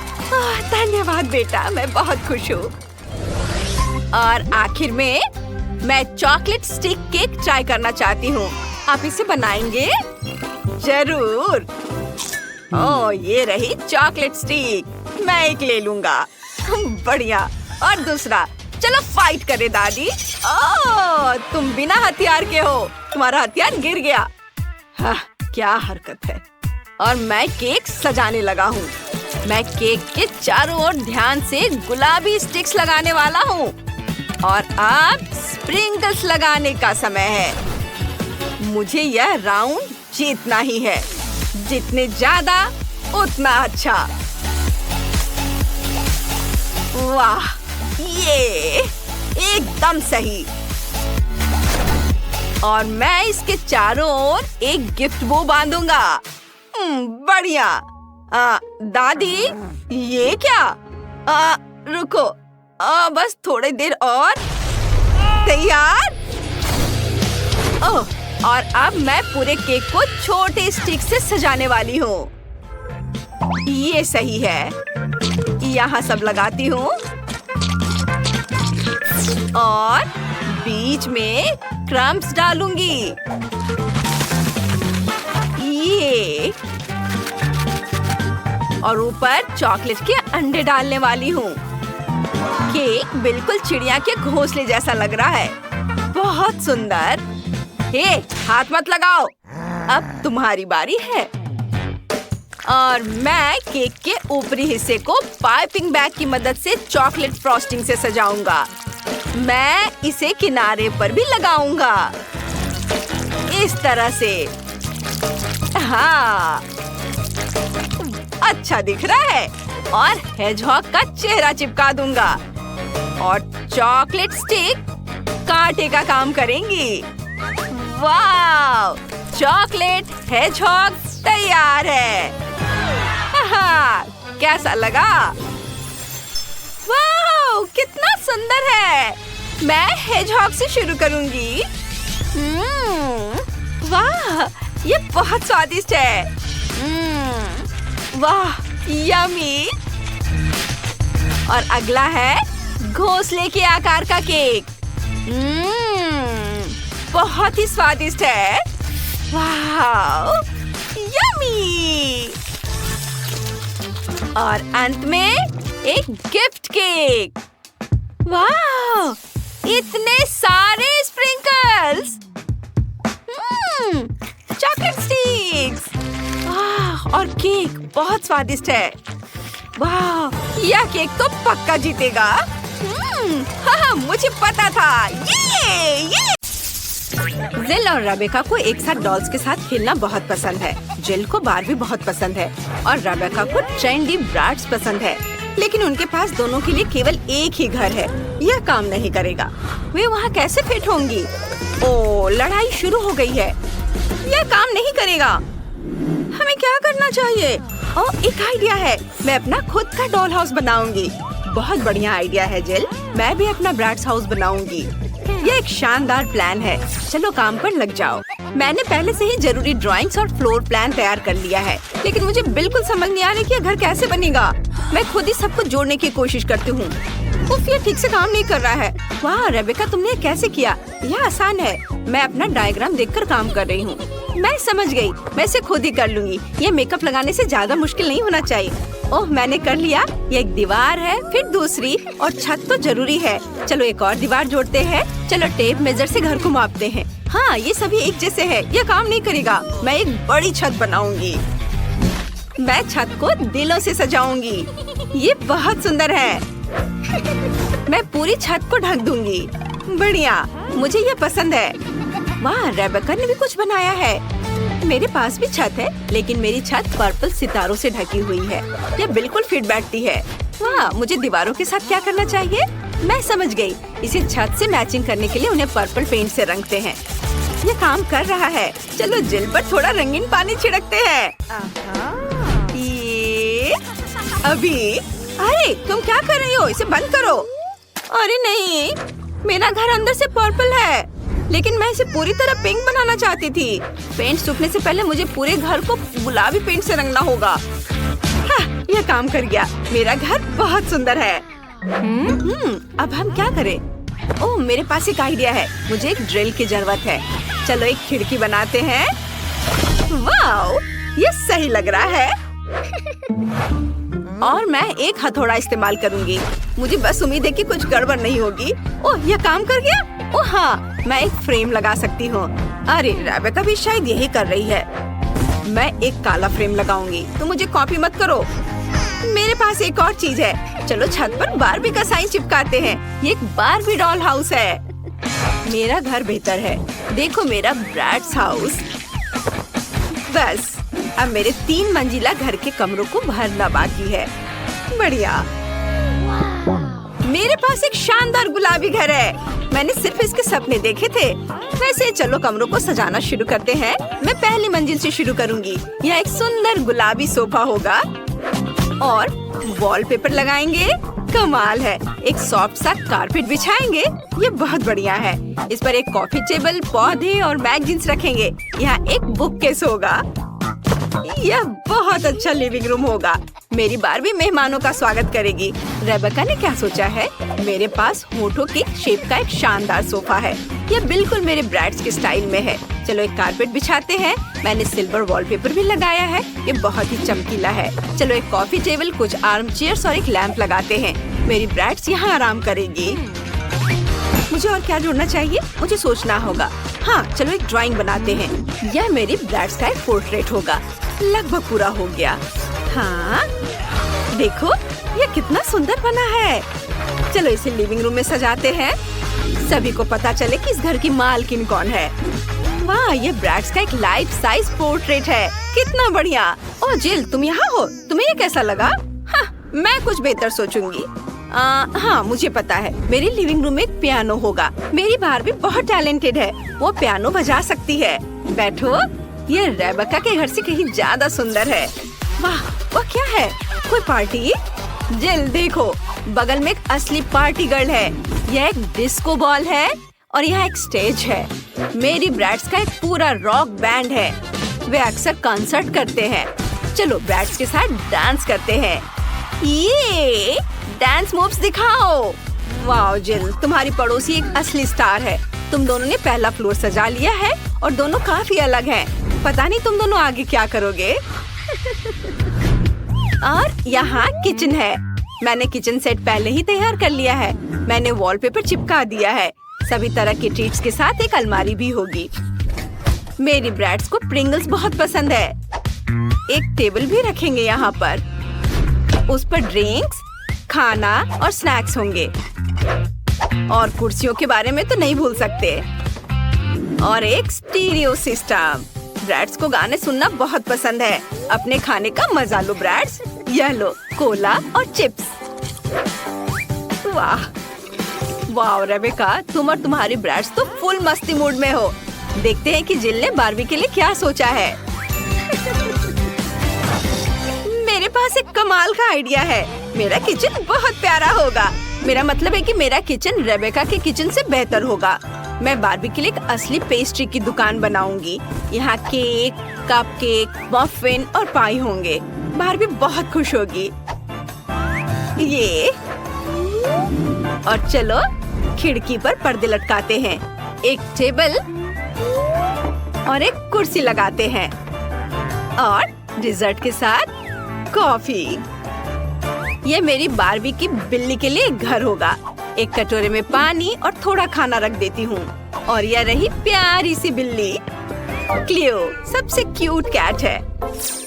धन्यवाद बेटा, मैं बहुत खुश हूँ। और आखिर में मैं चॉकलेट स्टिक केक ट्राई करना चाहती हूँ। आप इसे बनाएंगे? जरूर। ओह, ये रही चॉकलेट स्टिक। मैं एक ले लूंगा। बढ़िया। और दूसरा। चलो फाइट करें दादी। ओह, तुम बिना हथियार के हो। तुम्हारा हथियार गिर गया। हाँ, क्या हरकत है। और मैं केक सजाने लगा हूँ। मैं केक के चारों ओर ध्यान से गुलाबी स्टिक्स लगाने वाला हूँ। और अब स्प्रिंकल्स लगाने का समय है। मुझे यह राउंड जीतना ही है। जितने ज्यादा उतना अच्छा। वाह, ये एकदम सही। और मैं इसके चारों ओर एक गिफ्ट बो बांधूंगा। बढ़िया। दादी, ये क्या? रुको, बस थोड़ी देर और। तैयार? ओह, और अब मैं पूरे केक को छोटे स्टिक से सजाने वाली हूँ। ये सही है। यहाँ सब लगाती हूँ और बीच में क्रम्स डालूंगी। ये और ऊपर चॉकलेट के अंडे डालने वाली हूँ। केक बिल्कुल चिड़िया के घोंसले जैसा लग रहा है। बहुत सुंदर। हे, हाथ मत लगाओ। अब तुम्हारी बारी है। और मैं केक के ऊपरी हिस्से को पाइपिंग बैग की मदद से चॉकलेट फ्रॉस्टिंग से सजाऊंगा। मैं इसे किनारे पर भी लगाऊंगा, इस तरह से। हाँ, अच्छा दिख रहा है। और हेजहॉग का चेहरा चिपका दूंगा। और चॉकलेट स्टिक कांटे का काम करेंगी। वाह, चॉकलेट हेजहॉग तैयार है। कैसा लगा? वाह, कितना सुंदर है। मैं हेजहॉग से शुरू करूंगी। वाह, ये बहुत स्वादिष्ट है। वाह, यम्मी। और अगला है घोंसले के आकार का केक। बहुत ही स्वादिष्ट है। वाह, यम्मी। और अंत में एक गिफ्ट केक। वाह, इतने सारे स्प्रिंकल्स। Chocolate sticks. वाह, और केक बहुत स्वादिष्ट है। वाह, यह केक तो पक्का जीतेगा। हाँ, मुझे पता था। ये जिल और रेबेका को एक साथ डॉल्स के साथ खेलना बहुत पसंद है। जिल को बारबी बहुत पसंद है और रेबेका को ट्रेंडी ब्राड्स पसंद है। लेकिन उनके पास दोनों के लिए केवल एक ही घर है। यह काम नहीं करेगा। वे वहाँ कैसे फिट होंगी? ओह, लड़ाई शुरू हो गई है। यह काम नहीं करेगा। हमें क्या करना चाहिए? ओह, एक आइडिया है। मैं अपना खुद का डॉल हाउस बनाऊंगी। बहुत बढ़िया आइडिया है जिल। मैं भी अपना ब्राड्स हाउस बनाऊंगी। यह एक शानदार प्लान है। चलो काम पर लग जाओ। मैंने पहले से ही जरूरी ड्राइंग्स और फ्लोर प्लान तैयार कर लिया है, लेकिन मुझे बिल्कुल समझ नहीं आ रहा कि यह घर कैसे बनेगा। मैं खुद ही सब कुछ जोड़ने की कोशिश करती हूँ। उफ, ये ठीक से काम नहीं कर रहा है। वाह रेबेका, तुमने कैसे किया? यह आसान है। मैं अपना डायग्राम देखकर काम कर रही हूँ। मैं समझ गई। मैं इसे खुद ही कर लूंगी। ये मेकअप लगाने से ज्यादा मुश्किल नहीं होना चाहिए। ओह, मैंने कर लिया। ये एक दीवार है, फिर दूसरी और छत तो जरूरी है। चलो एक और दीवार जोड़ते हैं। चलो टेप मेजर से घर को मापते हैं। हाँ, ये सभी एक जैसे है। यह काम नहीं करेगा। मैं एक बड़ी छत बनाऊंगी। मैं छत को दिलों से सजाऊंगी। ये बहुत सुंदर है। मैं पूरी छत को ढक दूंगी। बढ़िया, मुझे ये पसंद है। वाह, रेबेका ने भी कुछ बनाया है। मेरे पास भी छत है, लेकिन मेरी छत पर्पल सितारों से ढकी हुई है। यह बिल्कुल फिट बैठती है। वाह, मुझे दीवारों के साथ क्या करना चाहिए? मैं समझ गई। इसे छत से मैचिंग करने के लिए उन्हें पर्पल पेंट से रंगते हैं। ये काम कर रहा है। चलो जिल पर थोड़ा रंगीन पानी छिड़कते हैं। ये अभी। अरे तुम क्या कर रही हो? इसे बंद करो। अरे नहीं, मेरा घर अंदर से पर्पल है, लेकिन मैं इसे पूरी तरह पिंक बनाना चाहती थी। पेंट सूखने से पहले मुझे पूरे घर को गुलाबी पेंट से रंगना होगा। हाँ, यह काम कर गया। मेरा घर बहुत सुंदर है। अब हम क्या करें? ओह, मेरे पास एक आइडिया है। मुझे एक ड्रिल की जरूरत है। चलो एक खिड़की बनाते हैं। वाह, ये सही लग रहा है। और मैं एक हथौड़ा इस्तेमाल करूंगी। मुझे बस उम्मीद है कि कुछ गड़बड़ नहीं होगी। ओह, यह काम कर गया। ओह हाँ, मैं एक फ्रेम लगा सकती हूँ। अरे रेबेका भी शायद यही कर रही है। मैं एक काला फ्रेम लगाऊंगी। तो मुझे कॉपी मत करो। मेरे पास एक और चीज है। चलो छत पर बारबी का साइन चिपकाते हैं। ये एक बारबी डॉल हाउस है। मेरा घर बेहतर है। देखो मेरा ब्रैड्स हाउस। बस अब मेरे 3 मंजिला घर के कमरों को भरना बाकी है। बढ़िया। मेरे पास एक शानदार गुलाबी घर है। मैंने सिर्फ इसके सपने देखे थे। वैसे चलो कमरों को सजाना शुरू करते हैं। मैं पहली मंजिल से शुरू करूंगी। यह एक सुंदर गुलाबी सोफा होगा और वॉलपेपर लगाएंगे। कमाल है। एक सॉफ्ट सा कारपेट बिछाएंगे। ये बहुत बढ़िया है। इस पर एक कॉफी टेबल, पौधे और मैगजीन्स रखेंगे। यहाँ एक बुक केस होगा। यह बहुत अच्छा लिविंग रूम होगा। मेरी बारबी मेहमानों का स्वागत करेगी। रेबेका ने क्या सोचा है? मेरे पास होठों की शेप का एक शानदार सोफा है। यह बिल्कुल मेरे ब्राइड्स के स्टाइल में है। चलो एक कारपेट बिछाते हैं। मैंने सिल्वर वॉलपेपर भी लगाया है। ये बहुत ही चमकीला है। चलो एक कॉफी टेबल, कुछ आर्म चेयर्स और एक लैंप लगाते हैं। मेरी ब्राइड्स यहाँ आराम करेगी। मुझे और क्या जोड़ना चाहिए? मुझे सोचना होगा। हाँ, चलो एक ड्राइंग बनाते हैं। यह मेरी ब्राइड्स का एक पोर्ट्रेट होगा। लगभग पूरा हो गया। हाँ, देखो यह कितना सुंदर बना है। चलो इसे लिविंग रूम में सजाते हैं। सभी को पता चले कि इस घर की मालकिन कौन है। वाह, ये ब्रैड्स का एक लाइफ साइज पोर्ट्रेट है। कितना बढ़िया। ओह जिल, तुम यहाँ हो। तुम्हें ये कैसा लगा? हाँ, मैं कुछ बेहतर सोचूंगी। हाँ, मुझे पता है। मेरे लिविंग रूम में एक पियानो होगा। मेरी बारबी बहुत टैलेंटेड है। वो पियानो बजा सकती है। बैठो। ये रेबेका के घर से कहीं ज्यादा सुंदर है। वाह, वो क्या है? कोई पार्टी? जिल देखो, बगल में एक असली पार्टी गर्ल है। यह एक डिस्को बॉल है और यहाँ एक स्टेज है। मेरी ब्रैड्स का एक पूरा रॉक बैंड है। वे अक्सर कंसर्ट करते हैं। चलो ब्रैड्स के साथ डांस करते हैं। ये डांस मूव्स दिखाओ। वाह जिल, तुम्हारी पड़ोसी एक असली स्टार है। तुम दोनों ने पहला फ्लोर सजा लिया है और दोनों काफी अलग हैं। पता नहीं तुम दोनों आगे क्या करोगे। और यहाँ किचन है। मैंने किचन सेट पहले ही तैयार कर लिया है। मैंने वॉलपेपर चिपका दिया है। सभी तरह के ट्रीट्स के साथ एक अलमारी भी होगी। मेरी ब्रैड्स को प्रिंगल्स बहुत पसंद है। एक टेबल भी रखेंगे यहाँ पर। उस पर ड्रिंक्स, खाना और स्नैक्स होंगे। और कुर्सियों के बारे में तो नहीं भूल सकते। और एक स्टीरियो सिस्टम। ब्रैड्स को गाने सुनना बहुत पसंद है। अपने खाने का मजा लो ब्रैड्स। यह लो कोला और चिप्स। वाह वाह रेबेका, तुम और तुम्हारी ब्रैड्स तो फुल मस्ती मूड में हो। देखते हैं कि जिल ने बारबी के लिए क्या सोचा है। मेरे पास एक कमाल का आइडिया है। मेरा किचन बहुत प्यारा होगा। मेरा मतलब है कि मेरा किचन रेबेका के किचन से बेहतर होगा। मैं बारबी के लिए एक असली पेस्ट्री की दुकान बनाऊंगी। यहाँ केक, कपकेक, मफिन और पाई होंगे। बारबी बहुत खुश होगी। ये और चलो खिड़की पर पर्दे लटकाते हैं। एक टेबल और एक कुर्सी लगाते हैं। और डिजर्ट के साथ कॉफी। ये मेरी बारबी की बिल्ली के लिए घर होगा। एक कटोरे में पानी और थोड़ा खाना रख देती हूँ। और यह रही प्यारी सी बिल्ली क्लियो, सबसे क्यूट कैट है।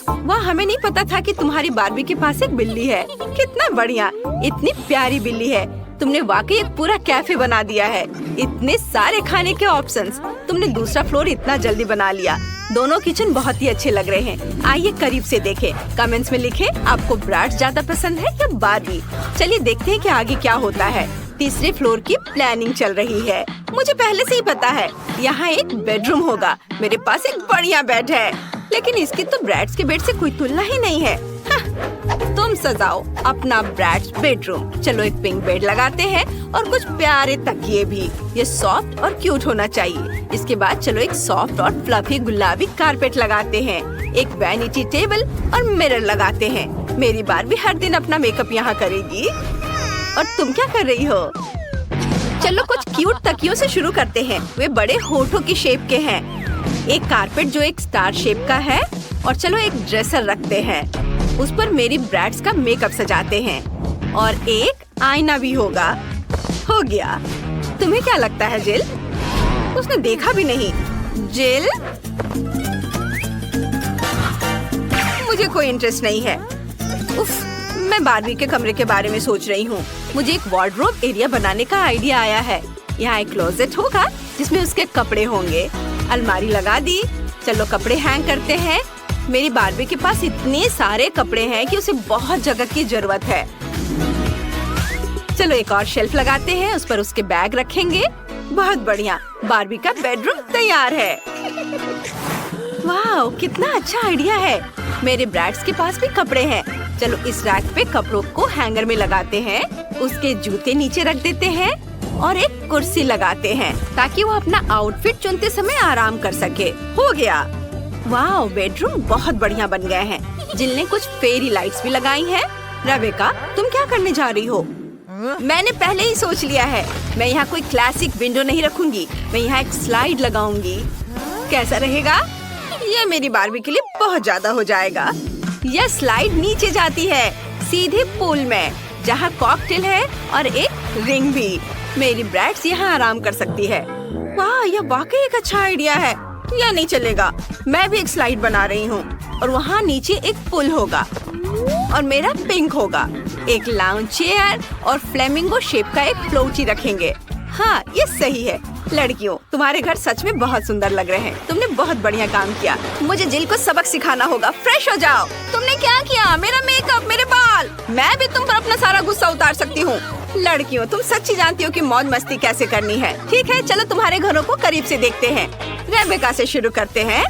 वाह, हमें नहीं पता था कि तुम्हारी बारबी के पास एक बिल्ली है। कितना बढ़िया, इतनी प्यारी बिल्ली है। तुमने वाकई एक पूरा कैफे बना दिया है। इतने सारे खाने के ऑप्शंस। तुमने दूसरा फ्लोर इतना जल्दी बना लिया। दोनों किचन बहुत ही अच्छे लग रहे हैं। आइए करीब से देखें। कमेंट्स में लिखें आपको ब्रैड्स ज्यादा पसंद है या बारबी। चलिए देखते हैं कि आगे क्या होता है। तीसरे फ्लोर की प्लानिंग चल रही है। मुझे पहले से ही पता है यहाँ एक बेडरूम होगा। मेरे पास एक बढ़िया बेड है, लेकिन इसकी तो ब्रैड्स के बेड से कोई तुलना ही नहीं है। तुम सजाओ अपना ब्रैड्स बेडरूम। चलो एक पिंक बेड लगाते हैं और कुछ प्यारे तकिए भी। ये सॉफ्ट और क्यूट होना चाहिए। इसके बाद चलो एक सॉफ्ट और फ्लफी गुलाबी कारपेट लगाते हैं। एक वैनिटी टेबल और मिरर लगाते हैं। मेरी बारबी हर दिन अपना मेकअप यहाँ करेगी। और तुम क्या कर रही हो? चलो कुछ क्यूट तकियों से शुरू करते हैं। वे बड़े होठों की शेप के हैं। एक कारपेट जो एक स्टार शेप का है। और चलो एक ड्रेसर रखते हैं। उस पर मेरी ब्रैड्स का मेकअप सजाते हैं। और एक आईना भी होगा। हो गया। तुम्हें क्या लगता है जिल? उसने देखा भी नहीं। जिल, मुझे कोई इंटरेस्ट नहीं है। उफ, मैं बारबी के कमरे के बारे में सोच रही हूँ। मुझे एक वार्डरोब एरिया बनाने का आइडिया आया है। यहाँ एक क्लोजेट होगा जिसमें उसके कपड़े होंगे। अलमारी लगा दी। चलो कपड़े हैंग करते हैं। मेरी बारबी के पास इतने सारे कपड़े हैं कि उसे बहुत जगह की जरूरत है। चलो एक और शेल्फ लगाते हैं। उस पर उसके बैग रखेंगे। बहुत बढ़िया, बारबी का बेडरूम तैयार है। वाह, कितना अच्छा आइडिया है। मेरे ब्रैड्स के पास भी कपड़े हैं। चलो इस रैक पे कपड़ों को हैंगर में लगाते हैं। उसके जूते नीचे रख देते हैं और एक कुर्सी लगाते हैं ताकि वो अपना आउटफिट चुनते समय आराम कर सके। हो गया। वाह, बेडरूम बहुत बढ़िया बन गए हैं। जिल ने कुछ फेरी लाइट्स भी लगाई हैं। रेबेका, तुम क्या करने जा रही हो? मैंने पहले ही सोच लिया है। मैं यहाँ कोई क्लासिक विंडो नहीं रखूंगी। मैं यहाँ एक स्लाइड लगाऊंगी। कैसा रहेगा? ये मेरी बारबी के लिए बहुत ज्यादा हो जाएगा। यह स्लाइड नीचे जाती है सीधे पूल में, जहाँ कॉकटेल है और एक रिंग भी। मेरी ब्रैड्स यहाँ आराम कर सकती है। वाह, यह वाकई एक अच्छा आइडिया है। यह नहीं चलेगा। मैं भी एक स्लाइड बना रही हूँ और वहाँ नीचे एक पुल होगा और मेरा पिंक होगा। एक लाउंज चेयर और फ्लेमिंगो शेप का एक फ्लोची रखेंगे। हाँ, ये सही है। लड़कियों, तुम्हारे घर सच में बहुत सुंदर लग रहे हैं। तुमने बहुत बढ़िया काम किया। मुझे जिल को सबक सिखाना होगा। फ्रेश हो जाओ। तुमने क्या किया? मेरा मेकअप, मेरे बाल। मैं भी तुम पर अपना सारा गुस्सा उतार सकती हूँ। लड़कियों, तुम सच्ची जानती हो कि मौज मस्ती कैसे करनी है। ठीक है, चलो तुम्हारे घरों को करीब से देखते हैं। रेबेका से शुरू करते हैं।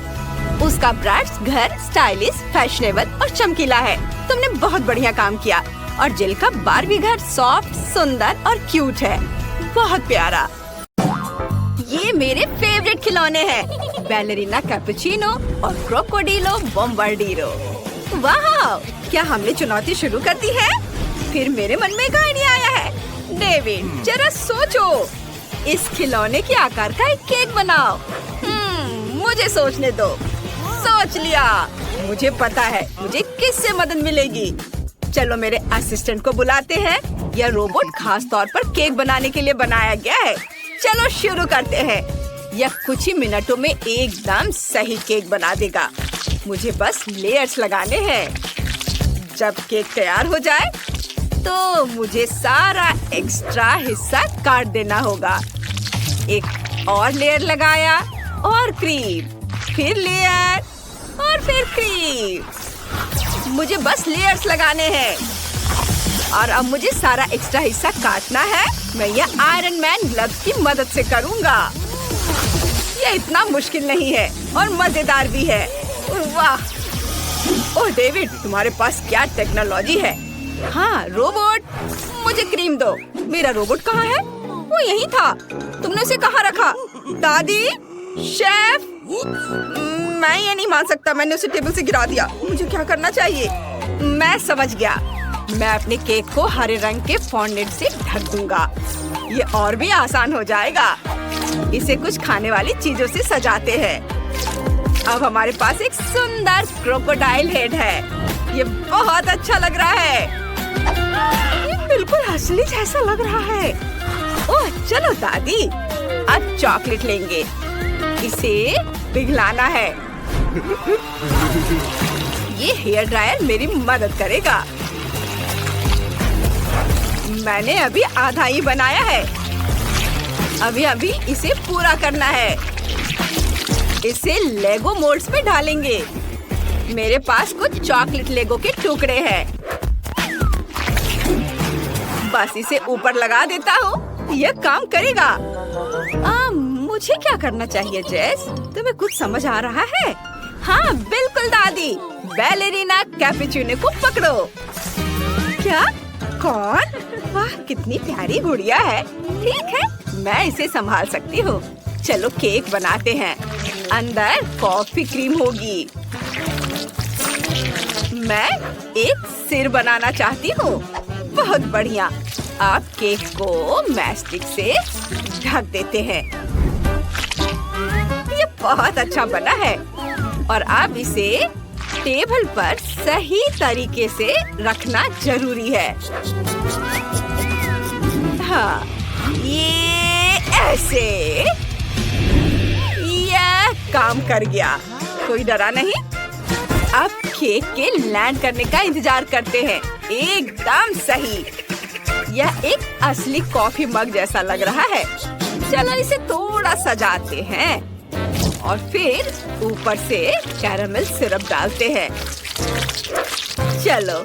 उसका ब्रैड्स घर स्टाइलिश, फैशनेबल और चमकीला है। तुमने बहुत बढ़िया काम किया। और जिल का बारबी घर सॉफ्ट, सुंदर और क्यूट है। बहुत प्यारा। ये मेरे फेवरेट खिलौने हैं। बैलरीना कैपुचिनो और क्रोकोडिलो बॉम्बार्डिरो। वाह, क्या हमने चुनौती शुरू कर दी है? फिर मेरे मन में एक आइडिया आया है। डेविड, जरा सोचो। इस खिलौने के आकार का एक केक बनाओ। मुझे सोचने दो। सोच लिया। मुझे पता है मुझे किससे मदद मिलेगी। चलो मेरे असिस्टेंट को बुलाते हैं। यह रोबोट खास तौर पर केक बनाने के लिए बनाया गया है। चलो शुरू करते हैं। यह कुछ ही मिनटों में एकदम सही केक बना देगा। मुझे बस लेयर्स लगाने हैं। जब केक तैयार हो जाए तो मुझे सारा एक्स्ट्रा हिस्सा काट देना होगा। एक और लेयर लगाया और क्रीम, फिर लेयर और फिर क्रीम। मुझे बस लेयर्स लगाने हैं और अब मुझे सारा एक्स्ट्रा हिस्सा काटना है। मैं यह आयरन मैन ग्लव्स की मदद से करूंगा। यह इतना मुश्किल नहीं है और मजेदार भी है। वाह! ओह डेविड, तुम्हारे पास क्या टेक्नोलॉजी है। हाँ रोबोट, मुझे क्रीम दो। मेरा रोबोट कहाँ है? वो यहीं था। तुमने उसे कहाँ रखा? दादी, शेफ, मैं ये नहीं मान सकता। मैंने उसे टेबल से गिरा दिया। मुझे क्या करना चाहिए? मैं समझ गया। मैं अपने केक को हरे रंग के फॉन्डेंट से ढक दूंगा। ये और भी आसान हो जाएगा। इसे कुछ खाने वाली चीजों से सजाते हैं। अब हमारे पास एक सुंदर क्रोकोडाइल हेड है। ये बहुत अच्छा लग रहा है। ये बिल्कुल असली जैसा लग रहा है। ओह चलो दादी, अब चॉकलेट लेंगे। इसे पिघलाना है। ये हेयर ड्रायर मेरी मदद करेगा। मैंने अभी आधा ही बनाया है। अभी इसे पूरा करना है। इसे लेगो मोल्ड्स में डालेंगे। मेरे पास कुछ चॉकलेट लेगो के टुकड़े हैं। बस इसे ऊपर लगा देता हूँ। यह काम करेगा। मुझे क्या करना चाहिए जेस? तुम्हें कुछ समझ आ रहा है? हाँ बिल्कुल दादी। बैलेरिना कैपुचिनो को पकड़ो। क्या? कौन? वाह कितनी प्यारी गुड़िया है। ठीक है, मैं इसे संभाल सकती हूँ। चलो केक बनाते हैं। अंदर कॉफी क्रीम होगी। मैं एक सिर बनाना चाहती हूँ। बहुत बढ़िया। आप केक को मैस्टिक से ढक देते हैं। ये बहुत अच्छा बना है। और अब इसे टेबल पर सही तरीके से रखना जरूरी है। हाँ, ये ऐसे। यह काम कर गया। कोई डरा नहीं। अब केक के लैंड करने का इंतजार करते हैं। एकदम सही। यह एक असली कॉफी मग जैसा लग रहा है। चलो इसे थोड़ा सजाते हैं और फिर ऊपर से कैरामेल सिरप डालते हैं। चलो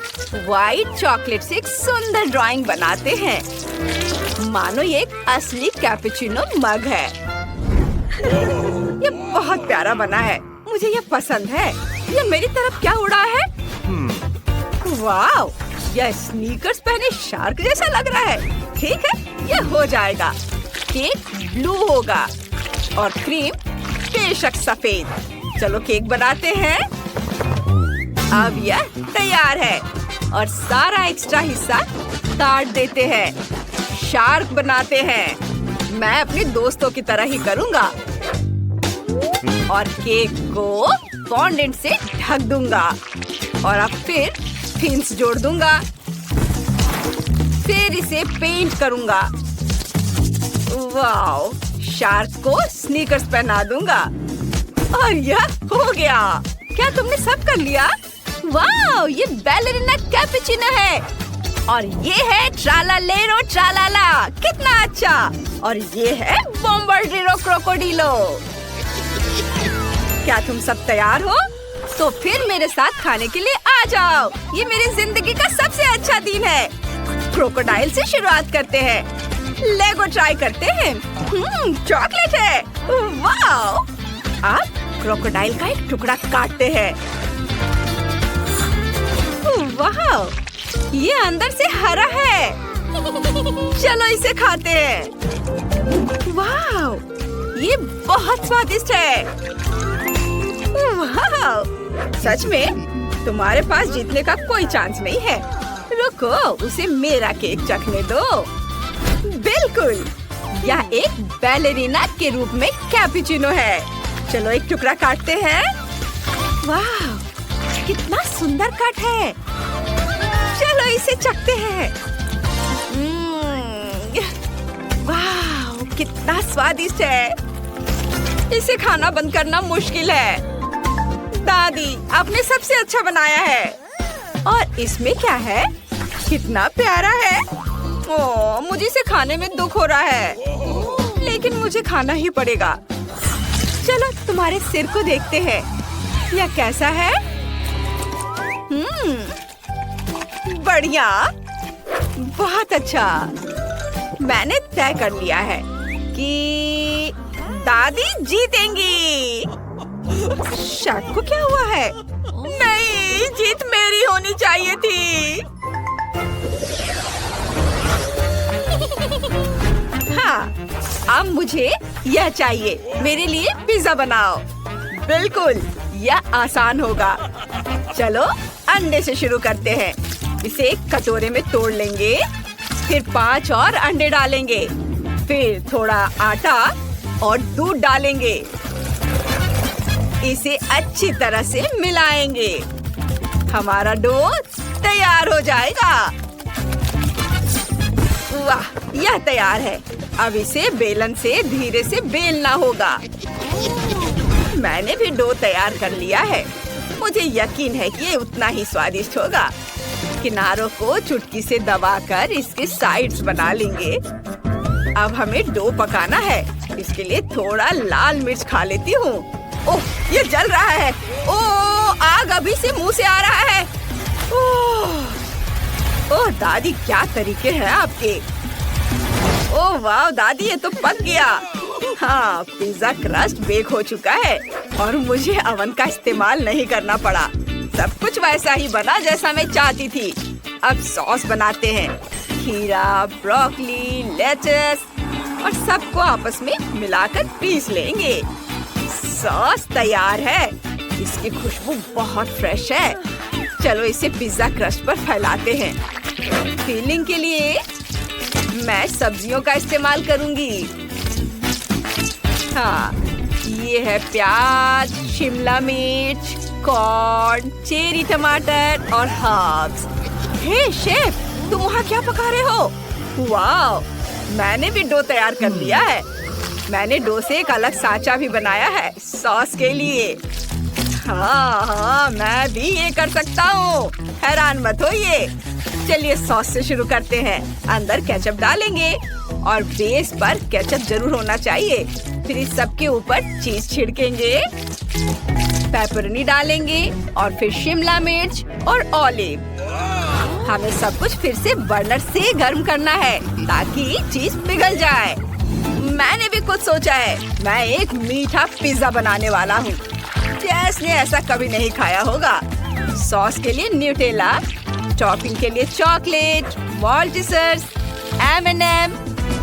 व्हाइट चॉकलेट से एक सुंदर ड्राइंग बनाते हैं। मानो ये एक असली कैपुचिनो मग है। ये बहुत प्यारा बना है। मुझे ये पसंद है। ये मेरी तरफ क्या उड़ा है? वाव! यह स्नीकर्स पहने शार्क जैसा लग रहा है। ठीक है, यह हो जाएगा। केक ब्लू होगा और क्रीम बेशक सफेद। चलो केक बनाते हैं। अब यह तैयार है और सारा एक्स्ट्रा हिस्सा काट देते हैं। शार्क बनाते हैं। मैं अपने दोस्तों की तरह ही करूँगा और केक को फॉन्डेंट से ढक दूंगा और अब फिर थिन्स जोड़ दूंगा। फिर इसे पेंट करूंगा। वाओ! शार्क को स्नीकर्स पहना दूंगा और यह हो गया। क्या तुमने सब कर लिया? वाओ! ये बैलेरिना कैपुचिनो है और ये है ट्रालालेरो ट्रालाला। कितना अच्छा! और ये है बॉम्बार्डिरो क्रोकोडिलो। क्या तुम सब तैयार हो? तो फिर मेरे साथ खाने के लिए आ जाओ। ये मेरी जिंदगी का सबसे अच्छा दिन है। क्रोकोडाइल से शुरुआत करते हैं। लेगो ट्राई करते हैं। चॉकलेट है। वाओ! अब क्रोकोडाइल का एक टुकड़ा काटते हैं। वाओ! ये अंदर से हरा है। चलो इसे खाते हैं। वाओ! ये बहुत स्वादिष्ट है। वाओ! सच में तुम्हारे पास जीतने का कोई चांस नहीं है। रुको, उसे मेरा केक चखने दो। बिल्कुल, यह एक बैलेरिना के रूप में कैपुचिनो है। चलो एक टुकड़ा काटते हैं। वाह, कितना सुंदर कट है। चलो चलो इसे चखते हैं। वाह, कितना स्वादिष्ट है। इसे खाना बंद करना मुश्किल है। दादी, आपने सबसे अच्छा बनाया है। और इसमें क्या है? कितना प्यारा है। ओह, मुझे इसे खाने में दुख हो रहा है, लेकिन मुझे खाना ही पड़ेगा। चलो तुम्हारे सिर को देखते हैं। यह कैसा है? बढ़िया, बहुत अच्छा। मैंने तय कर लिया है कि दादी जीतेंगी। शार्क को क्या हुआ है? नहीं, जीत मेरी होनी चाहिए थी। हाँ, अब मुझे यह चाहिए। मेरे लिए पिज्जा बनाओ। बिल्कुल, यह आसान होगा। चलो अंडे से शुरू करते हैं। इसे एक कटोरे में तोड़ लेंगे, फिर 5 और अंडे डालेंगे, फिर थोड़ा आटा और दूध डालेंगे। इसे अच्छी तरह से मिलाएंगे। हमारा डो तैयार हो जाएगा। वाह, यह तैयार है। अब इसे बेलन से धीरे से बेलना होगा। मैंने भी डो तैयार कर लिया है। मुझे यकीन है कि ये उतना ही स्वादिष्ट होगा। किनारों को चुटकी से दबाकर इसके साइड्स बना लेंगे। अब हमें डो पकाना है। इसके लिए थोड़ा लाल मिर्च खा लेती हूँ। ओह, ये जल रहा है। ओह, आग अभी से मुंह से आ रहा है। ओह दादी, क्या तरीके हैं आपके। ओह वाह दादी, ये तो पक गया। हाँ, पिज्जा क्रस्ट बेक हो चुका है और मुझे अवन का इस्तेमाल नहीं करना पड़ा। सब कुछ वैसा ही बना जैसा मैं चाहती थी। अब सॉस बनाते हैं। खीरा, ब्रोकली, लेटस और सबको आपस में मिलाकर पीस लेंगे। सॉस तैयार है। इसकी खुशबू बहुत फ्रेश है। चलो इसे पिज्जा क्रस्ट पर फैलाते हैं। फिलिंग के लिए मैं सब्जियों का इस्तेमाल करूंगी। हाँ, ये है प्याज, शिमला मिर्च, कॉर्न, चेरी टमाटर और हर्ब्स। हे शेफ, तुम वहाँ क्या पका रहे हो? वाह, मैंने भी डो तैयार कर लिया है। मैंने डो से एक अलग सांचा भी बनाया है सॉस के लिए। हाँ, मैं भी ये कर सकता हूँ। हैरान मत होइए। चलिए सॉस से शुरू करते हैं। अंदर केचप डालेंगे और बेस पर केचप जरूर होना चाहिए। फिर इस सब के ऊपर चीज छिड़केंगे, पेपरोनी डालेंगे और फिर शिमला मिर्च और ऑलिव। हमें सब कुछ फिर से बर्नर से गर्म करना है ताकि चीज पिघल जाए। मैंने भी कुछ सोचा है। मैं एक मीठा पिज्जा बनाने वाला हूँ। जैस ने ऐसा कभी नहीं खाया होगा। सॉस के लिए न्यूटेला, टॉपिंग के लिए चॉकलेट, माल्टेसर्स, M&M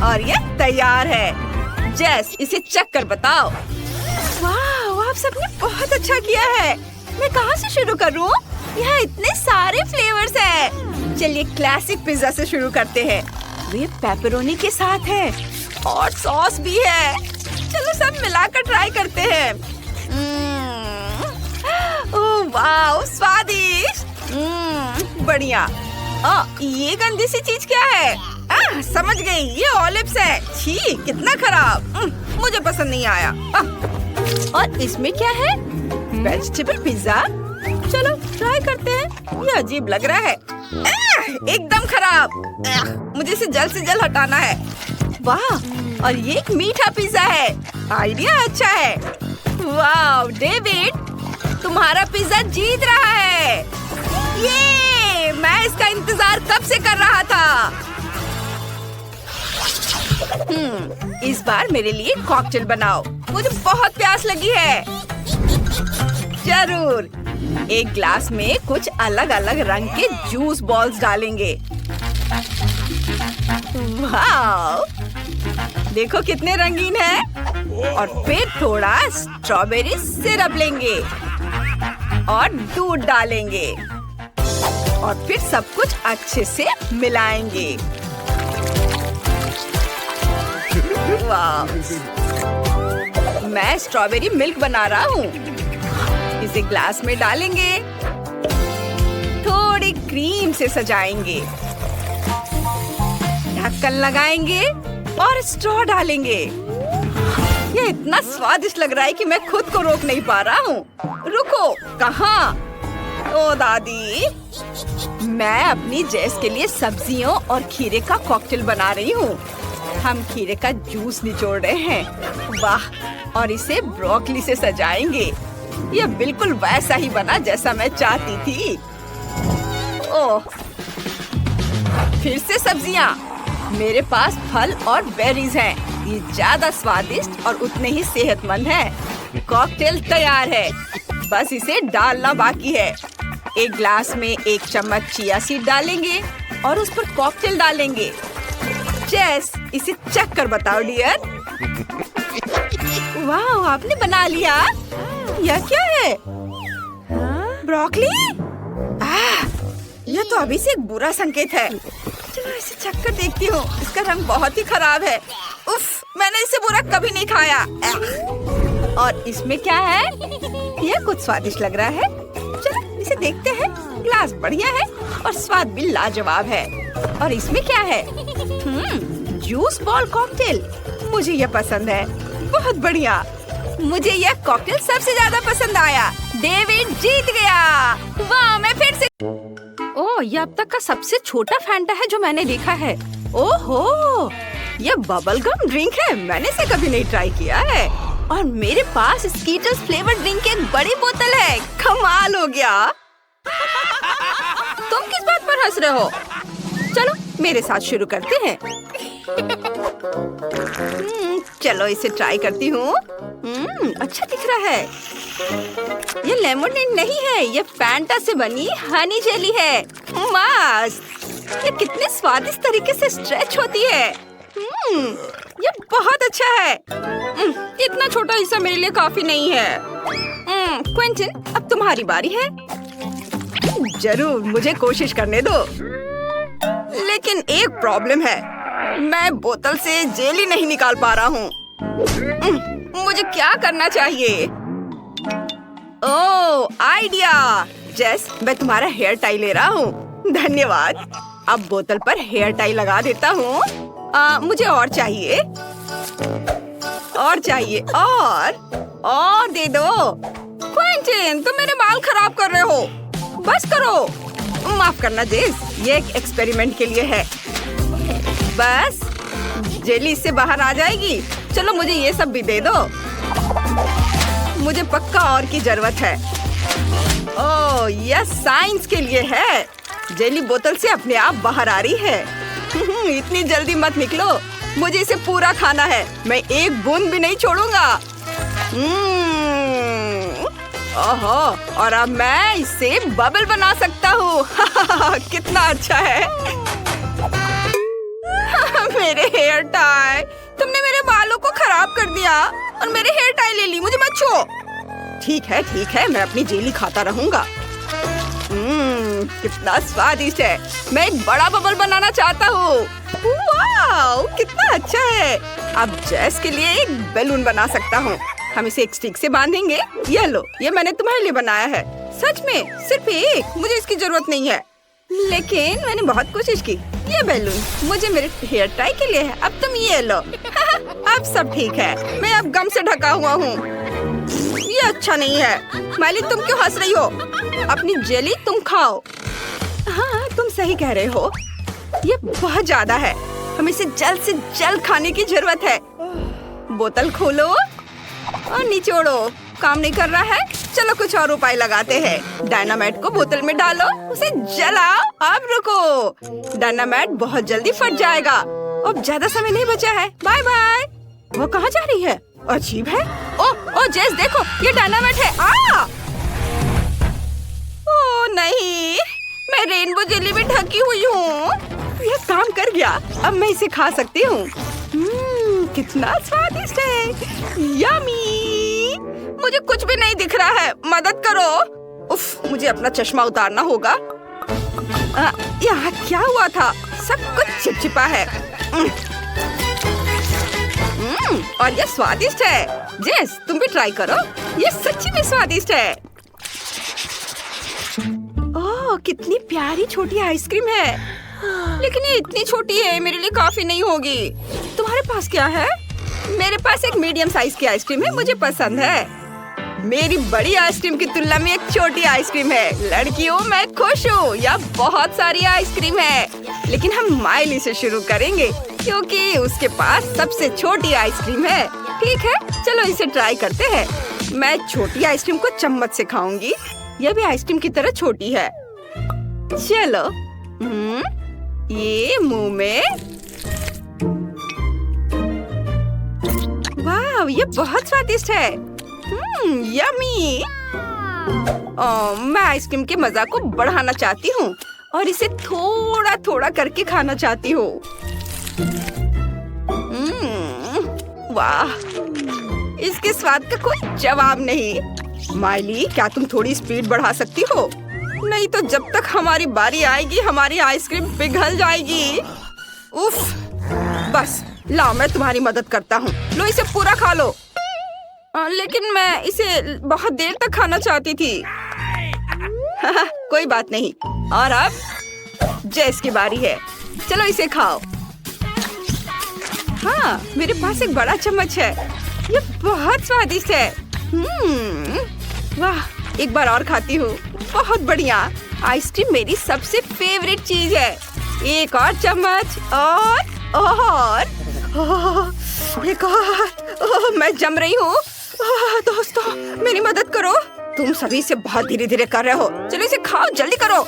और ये तैयार है। जेस, इसे चख कर बताओ। वाह, आप सबने बहुत अच्छा किया है। मैं कहाँ से शुरू करूँ? यहाँ इतने सारे फ्लेवर्स हैं। चलिए क्लासिक पिज्जा से शुरू करते हैं। ये पेपरोनी के साथ है और सॉस भी है। चलो सब मिलाकर ट्राई करते हैं। ओह वाह, स्वादिष्ट। बढ़िया। ये गंदी सी चीज क्या है? समझ गई, ये ऑलिव्स है। छी, कितना खराब। मुझे पसंद नहीं आया। और इसमें क्या है? Vegetable pizza. चलो ट्राई करते हैं। ये अजीब लग रहा है। एकदम खराब। मुझे इसे जल्द से जल्द हटाना है। वाह, और ये एक मीठा पिज्जा है। आइडिया अच्छा है। वाह डेविड, तुम्हारा पिज्जा जीत रहा है। ये मैं इसका इंतजार कब से कर रहा था। इस बार मेरे लिए कॉकटेल बनाओ। मुझे बहुत प्यास लगी है। जरूर। एक ग्लास में कुछ अलग अलग रंग के जूस बॉल्स डालेंगे। वाह, देखो कितने रंगीन है। और फिर थोड़ा स्ट्रॉबेरी सिरप लेंगे और दूध डालेंगे और फिर सब कुछ अच्छे से मिलाएंगे। वाह, मैं स्ट्रॉबेरी मिल्क बना रहा हूँ। इसे ग्लास में डालेंगे। थोड़ी क्रीम से सजाएंगे। ढक्कन लगाएंगे और स्ट्रॉ डालेंगे। ये इतना स्वादिष्ट लग रहा है कि मैं खुद को रोक नहीं पा रहा हूँ। रुको, कहाँ? ओ दादी, मैं अपनी जेस के लिए सब्जियों और खीरे का कॉकटेल बना रही हूँ। हम खीरे का जूस निचोड़ रहे हैं। वाह! और इसे ब्रोकली से सजाएंगे। यह बिल्कुल वैसा ही बना जैसा मैं चाहती थी। ओह, फिर से सब्जियाँ। मेरे पास फल और बेरीज हैं। ये ज्यादा स्वादिष्ट और उतने ही सेहतमंद हैं। कॉकटेल तैयार है, बस इसे डालना बाकी है। एक ग्लास में 1 चम्मच चिया सीड डालेंगे और उस पर कॉकटेल डालेंगे। जेस, इसे चख कर बताओ डियर। वाह, आपने बना लिया। यह क्या है? ब्रोकली? यह तो अभी से एक बुरा संकेत है। चलो इसे चख कर देखती हूँ। इसका रंग बहुत ही खराब है। उफ, मैंने इसे बुरा कभी नहीं खाया। और इसमें क्या है? यह कुछ स्वादिष्ट लग रहा है। चलो इसे देखते हैं। ग्लास बढ़िया है और स्वाद भी लाजवाब है। और इसमें क्या है? Juice ball cocktail. मुझे यह पसंद है। बहुत बढ़िया। मुझे यह कॉकटेल सबसे ज्यादा पसंद आया। डेविड जीत गया। वाह, मैं फिर से। ओह, यह अब तक का सबसे छोटा फैंटा है जो मैंने देखा है। ओहो, यह बबल गम ड्रिंक है। मैंने इसे कभी नहीं ट्राई किया है। और मेरे पास स्कीटल्स फ्लेवर ड्रिंक की एक बड़ी बोतल है। कमाल हो गया। तुम किस बात पर हंस रहे हो? चलो मेरे साथ शुरू करते हैं। चलो इसे ट्राई करती हूँ। अच्छा दिख रहा है। ये लेमोनेड नहीं है, ये फैंटा से बनी हनी जेली है। मस्त। ये कितने स्वादिष्ट तरीके से स्ट्रेच होती है। ये बहुत अच्छा है। इतना छोटा हिस्सा मेरे लिए काफी नहीं है। क्विंटन, अब तुम्हारी बारी है। जरूर, मुझे कोशिश करने दो। लेकिन एक प्रॉब्लम है, मैं बोतल से जेली नहीं निकाल पा रहा हूँ। मुझे क्या करना चाहिए? ओह, आइडिया। जेस, मैं तुम्हारा हेयर टाई ले रहा हूँ। धन्यवाद। अब बोतल पर हेयर टाई लगा देता हूँ। मुझे और चाहिए, और चाहिए, और दे दो। क्विंटन, तुम मेरे बाल खराब कर रहे हो। बस करो। माफ करना जेस, ये एक एक्सपेरिमेंट के लिए है। बस जेली इससे बाहर आ जाएगी। चलो मुझे ये सब भी दे दो। मुझे पक्का और की जरूरत है। ओह, यह साइंस के लिए है। जेली बोतल से अपने आप बाहर आ रही है। इतनी जल्दी मत निकलो। मुझे इसे पूरा खाना है। मैं एक बूंद भी नहीं छोड़ूंगा। ओहो, और अब मैं इससे बबल बना सकता हूँ। कितना अच्छा है। मेरे हेयर टाई। तुमने मेरे बालों को खराब कर दिया और मेरे हेयर टाई ले ली। मुझे मत छुओ। ठीक है, मैं अपनी जेली खाता रहूंगा। कितना स्वादिष्ट है। मैं एक बड़ा बबल बनाना चाहता हूँ। वाह, कितना अच्छा है। अब जेस के लिए एक बैलून बना सकता हूँ। हम इसे एक स्टिक से बांधेंगे। ये लो, ये मैंने तुम्हारे लिए बनाया है। सच में? सिर्फ एक? मुझे इसकी जरूरत नहीं है। लेकिन मैंने बहुत कोशिश की। ये बैलून मुझे मेरे हेयर टाई के लिए है। अब तुम ये लो। अब सब ठीक है। मैं अब गम से ढका हुआ हूँ। ये अच्छा नहीं है। माली, तुम क्यों हंस रही हो? अपनी जेली तुम खाओ। हाँ, तुम सही कह रहे हो। ये बहुत ज्यादा है। हमें इसे जल्द से जल्द खाने की जरूरत है। बोतल खोलो और निचोड़ो। काम नहीं कर रहा है। चलो कुछ और उपाय लगाते हैं। डायनामाइट को बोतल में डालो, उसे जलाओ। अब रुको, डायनामाइट बहुत जल्दी फट जाएगा। अब ज्यादा समय नहीं बचा है। Bye bye. वो कहाँ जा रही है? अजीब है। ओ जेस, देखो, ये डायनामाइट है। ओ नहीं, मैं रेनबो जेली में ढकी हुई हूँ। यह काम कर गया। अब मैं इसे खा सकती हूँ। कितना स्वादिष्ट है। यम्मी। मुझे कुछ भी नहीं दिख रहा है। मदद करो। उफ, मुझे अपना चश्मा उतारना होगा। यहाँ क्या हुआ था? सब कुछ चिपचिपा है। और ये स्वादिष्ट है। जेस, तुम भी ट्राई करो। ये सच्ची में स्वादिष्ट है। ओह, ओह, कितनी प्यारी छोटी आइसक्रीम है, लेकिन ये इतनी छोटी है, मेरे लिए काफी नहीं होगी। तुम्हारे पास क्या है? मेरे पास एक मीडियम साइज की आइसक्रीम है, मुझे पसंद है। मेरी बड़ी आइसक्रीम की तुलना में एक छोटी आइसक्रीम है। लड़कियों, मैं खुश हूँ, यहाँ बहुत सारी आइसक्रीम है, लेकिन हम माइली से शुरू करेंगे क्योंकि उसके पास सबसे छोटी आइसक्रीम है। ठीक है, चलो इसे ट्राई करते हैं। मैं छोटी आइसक्रीम को चम्मच से खाऊंगी। यह भी आइसक्रीम की तरह छोटी है। चलो, ये मुंह में। वाह, ये बहुत स्वादिष्ट है। यम्मी। मैं आइसक्रीम के मजा को बढ़ाना चाहती हूँ और इसे थोड़ा थोड़ा करके खाना चाहती हूँ। वाह, इसके स्वाद का कोई जवाब नहीं। माइली, क्या तुम थोड़ी स्पीड बढ़ा सकती हो? नहीं तो जब तक हमारी बारी आएगी हमारी आइसक्रीम पिघल जाएगी। उफ, बस लाओ, मैं तुम्हारी मदद करता हूँ। लो, इसे पूरा खा लो। लेकिन मैं इसे बहुत देर तक खाना चाहती थी। कोई बात नहीं। और अब जेस की बारी है। चलो इसे खाओ। हाँ, मेरे पास एक बड़ा चम्मच है। ये बहुत स्वादिष्ट है। वाह, एक बार और खाती हूँ। बहुत बढ़िया। आइसक्रीम मेरी सबसे फेवरेट चीज है। एक और चम्मच और एक और। मैं जम रही हूँ। दोस्तों, मेरी मदद करो। तुम सभी से बहुत धीरे धीरे कर रहे हो। चलो इसे खाओ, जल्दी करो।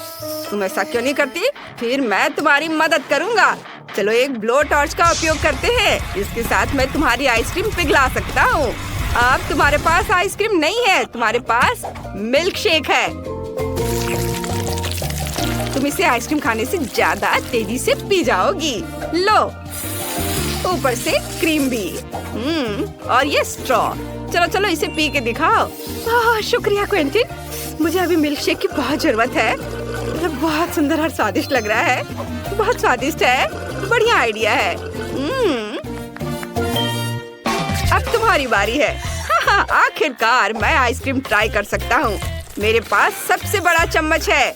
तुम ऐसा क्यों नहीं करती? फिर मैं तुम्हारी मदद करूँगा। चलो एक ब्लो टॉर्च का उपयोग करते हैं। इसके साथ मैं तुम्हारी आइसक्रीम पिघला सकता हूँ। अब तुम्हारे पास आइसक्रीम नहीं है, तुम्हारे पास मिल्क शेक है। तुम इसे आइसक्रीम खाने से ज्यादा तेजी से पी जाओगी। लो, ऊपर से क्रीम भी। और ये स्ट्रॉ। चलो चलो इसे पी के दिखाओ। शुक्रिया क्वेंटिन, मुझे अभी मिल्क शेक की बहुत जरूरत है। ये बहुत सुंदर और स्वादिष्ट लग रहा है। बहुत स्वादिष्ट है। बढ़िया आइडिया है। अब तुम्हारी बारी है। आखिरकार मैं आइसक्रीम ट्राई कर सकता हूँ। मेरे पास सबसे बड़ा चम्मच है।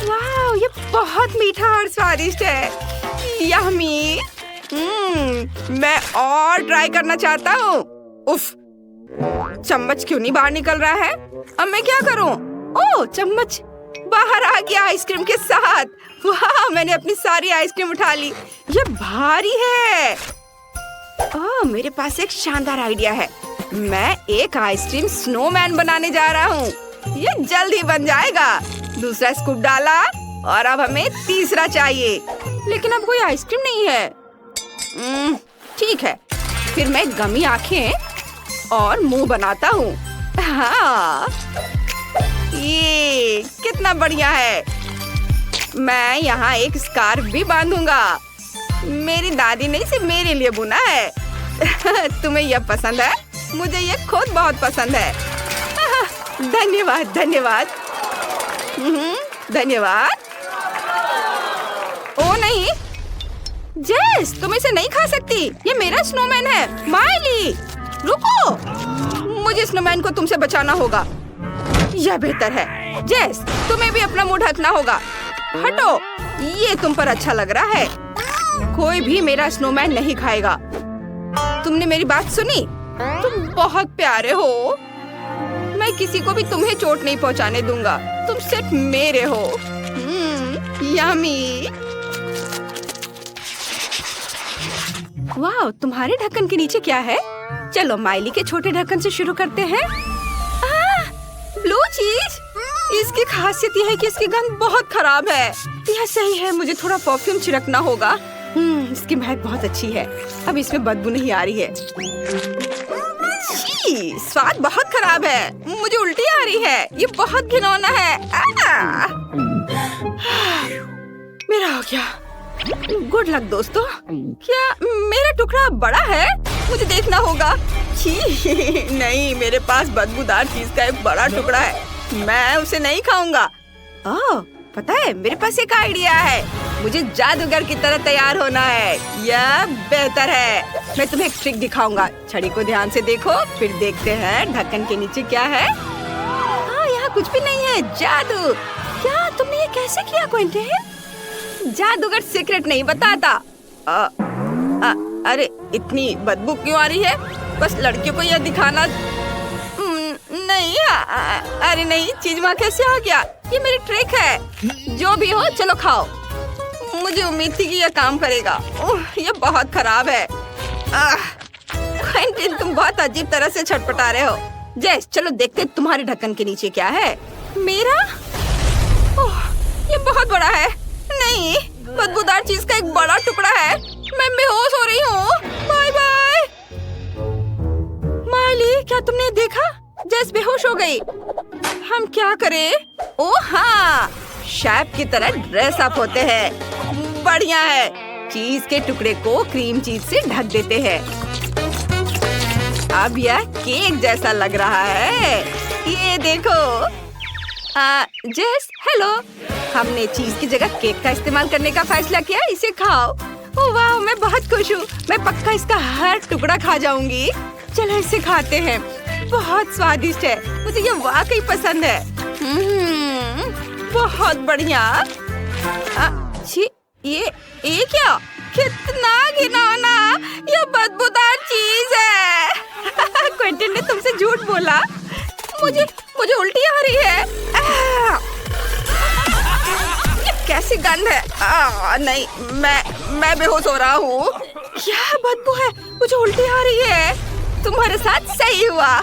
वाह, ये बहुत मीठा और स्वादिष्ट है। यम्मी। मैं और ट्राई करना चाहता हूँ। उफ, चम्मच क्यों नहीं बाहर निकल रहा है? अब मैं क्या करूँ? ओह, चम्मच बाहर आ गया आइसक्रीम के साथ। वाह, मैंने अपनी सारी आइसक्रीम उठा ली। ये भारी है। ओह, मेरे पास एक शानदार आइडिया है। मैं एक आइसक्रीम स्नोमैन बनाने जा रहा हूँ। ये जल्द ही बन जाएगा। दूसरा स्कूप डाला और अब हमें तीसरा चाहिए, लेकिन अब कोई आइसक्रीम नहीं है। ठीक है, फिर मैं गमी आंखें और मुंह बनाता हूँ। हाँ, ये कितना बढ़िया है। मैं यहाँ एक स्कार्फ भी बांधूंगा। मेरी दादी ने इसे मेरे लिए बुना है। तुम्हें यह पसंद है? मुझे यह खुद बहुत पसंद है। धन्यवाद धन्यवाद। धन्यवाद। ओ नहीं, जेस, तुम इसे नहीं खा सकती। ये मेरा स्नोमैन है। माइली, रुको, मुझे स्नोमैन को तुमसे बचाना होगा। यह बेहतर है। जेस, तुम्हें भी अपना मुंह ढकना होगा। हटो, ये तुम पर अच्छा लग रहा है। कोई भी मेरा स्नोमैन नहीं खाएगा। तुमने मेरी बात सुनी? तुम बहुत प्यारे हो। मैं किसी को भी तुम्हें चोट नहीं पहुंचाने दूंगा। तुम सिर्फ मेरे हो। यम्मी। वाह, तुम्हारे ढक्कन के नीचे क्या है? चलो माइली के छोटे ढक्कन से शुरू करते हैं। ब्लू चीज। इसकी खासियत यह है कि इसकी गंध बहुत खराब है। यह सही है, मुझे थोड़ा परफ्यूम छिड़कना होगा। इसकी महक बहुत अच्छी है। अब इसमें बदबू नहीं आ रही है। छी, स्वाद बहुत खराब है। मुझे उल्टी आ रही है। ये बहुत घिनौना है। मेरा हो गया। गुड लक दोस्तों। क्या मेरा टुकड़ा बड़ा है? मुझे देखना होगा। छी, नहीं, मेरे पास बदबूदार चीज का एक बड़ा टुकड़ा है। मैं उसे नहीं खाऊंगा। ओह, पता है, मेरे पास एक आइडिया है। मुझे जादूगर की तरह तैयार होना है। यह बेहतर है। मैं तुम्हें एक ट्रिक दिखाऊंगा। छड़ी को ध्यान से देखो, फिर देखते हैं ढक्कन के नीचे क्या है। हाँ, यहाँ कुछ भी नहीं है। जादू। क्या तुमने ये कैसे किया क्विंटन? जादूगर सीक्रेट नहीं बताता। अरे इतनी बदबू क्यों आ रही है? बस लड़कियों को यह दिखाना नहीं। अरे नहीं, चीज वहाँ कैसे आ गया? ये मेरी ट्रिक है। जो भी हो चलो खाओ। मुझे उम्मीद थी कि यह काम करेगा। ये बहुत खराब है। क्विंटन तुम बहुत अजीब तरह से छटपटा रहे हो। जेस चलो देखते तुम्हारे ढक्कन के नीचे क्या है। मेरा? ये बहुत बड़ा है। नहीं, बदबूदार चीज का एक बड़ा टुकड़ा है। मैं बेहोश हो रही हूँ। Bye bye. माली क्या तुमने देखा? जेस बेहोश हो गई। हम क्या करें? ओह हाँ, शेफ की तरह ड्रेस अप होते हैं। बढ़िया है। चीज के टुकड़े को क्रीम चीज से ढक देते हैं। अब यह केक जैसा लग रहा है। ये देखो। जेस हेलो। हमने चीज की जगह केक का इस्तेमाल करने का फैसला किया। इसे खाओ। ओह वाह, मैं बहुत खुश हूँ। मैं पक्का इसका हर टुकड़ा खा जाऊंगी। चलो इसे खाते हैं। बहुत स्वादिष्ट है। मुझे ये वाकई पसंद है। बहुत बढ़िया। ये क्या? कितना घिनौना। ये बदबूदार चीज है। क्विंटन ने तुमसे झूठ बोला। मुझे उल्टी आ रही है। ये कैसी गंध है? नहीं, मैं बेहोश हो रहा हूँ। क्या बदबू है? मुझे उल्टी आ रही है। तुम्हारे साथ सही हुआ।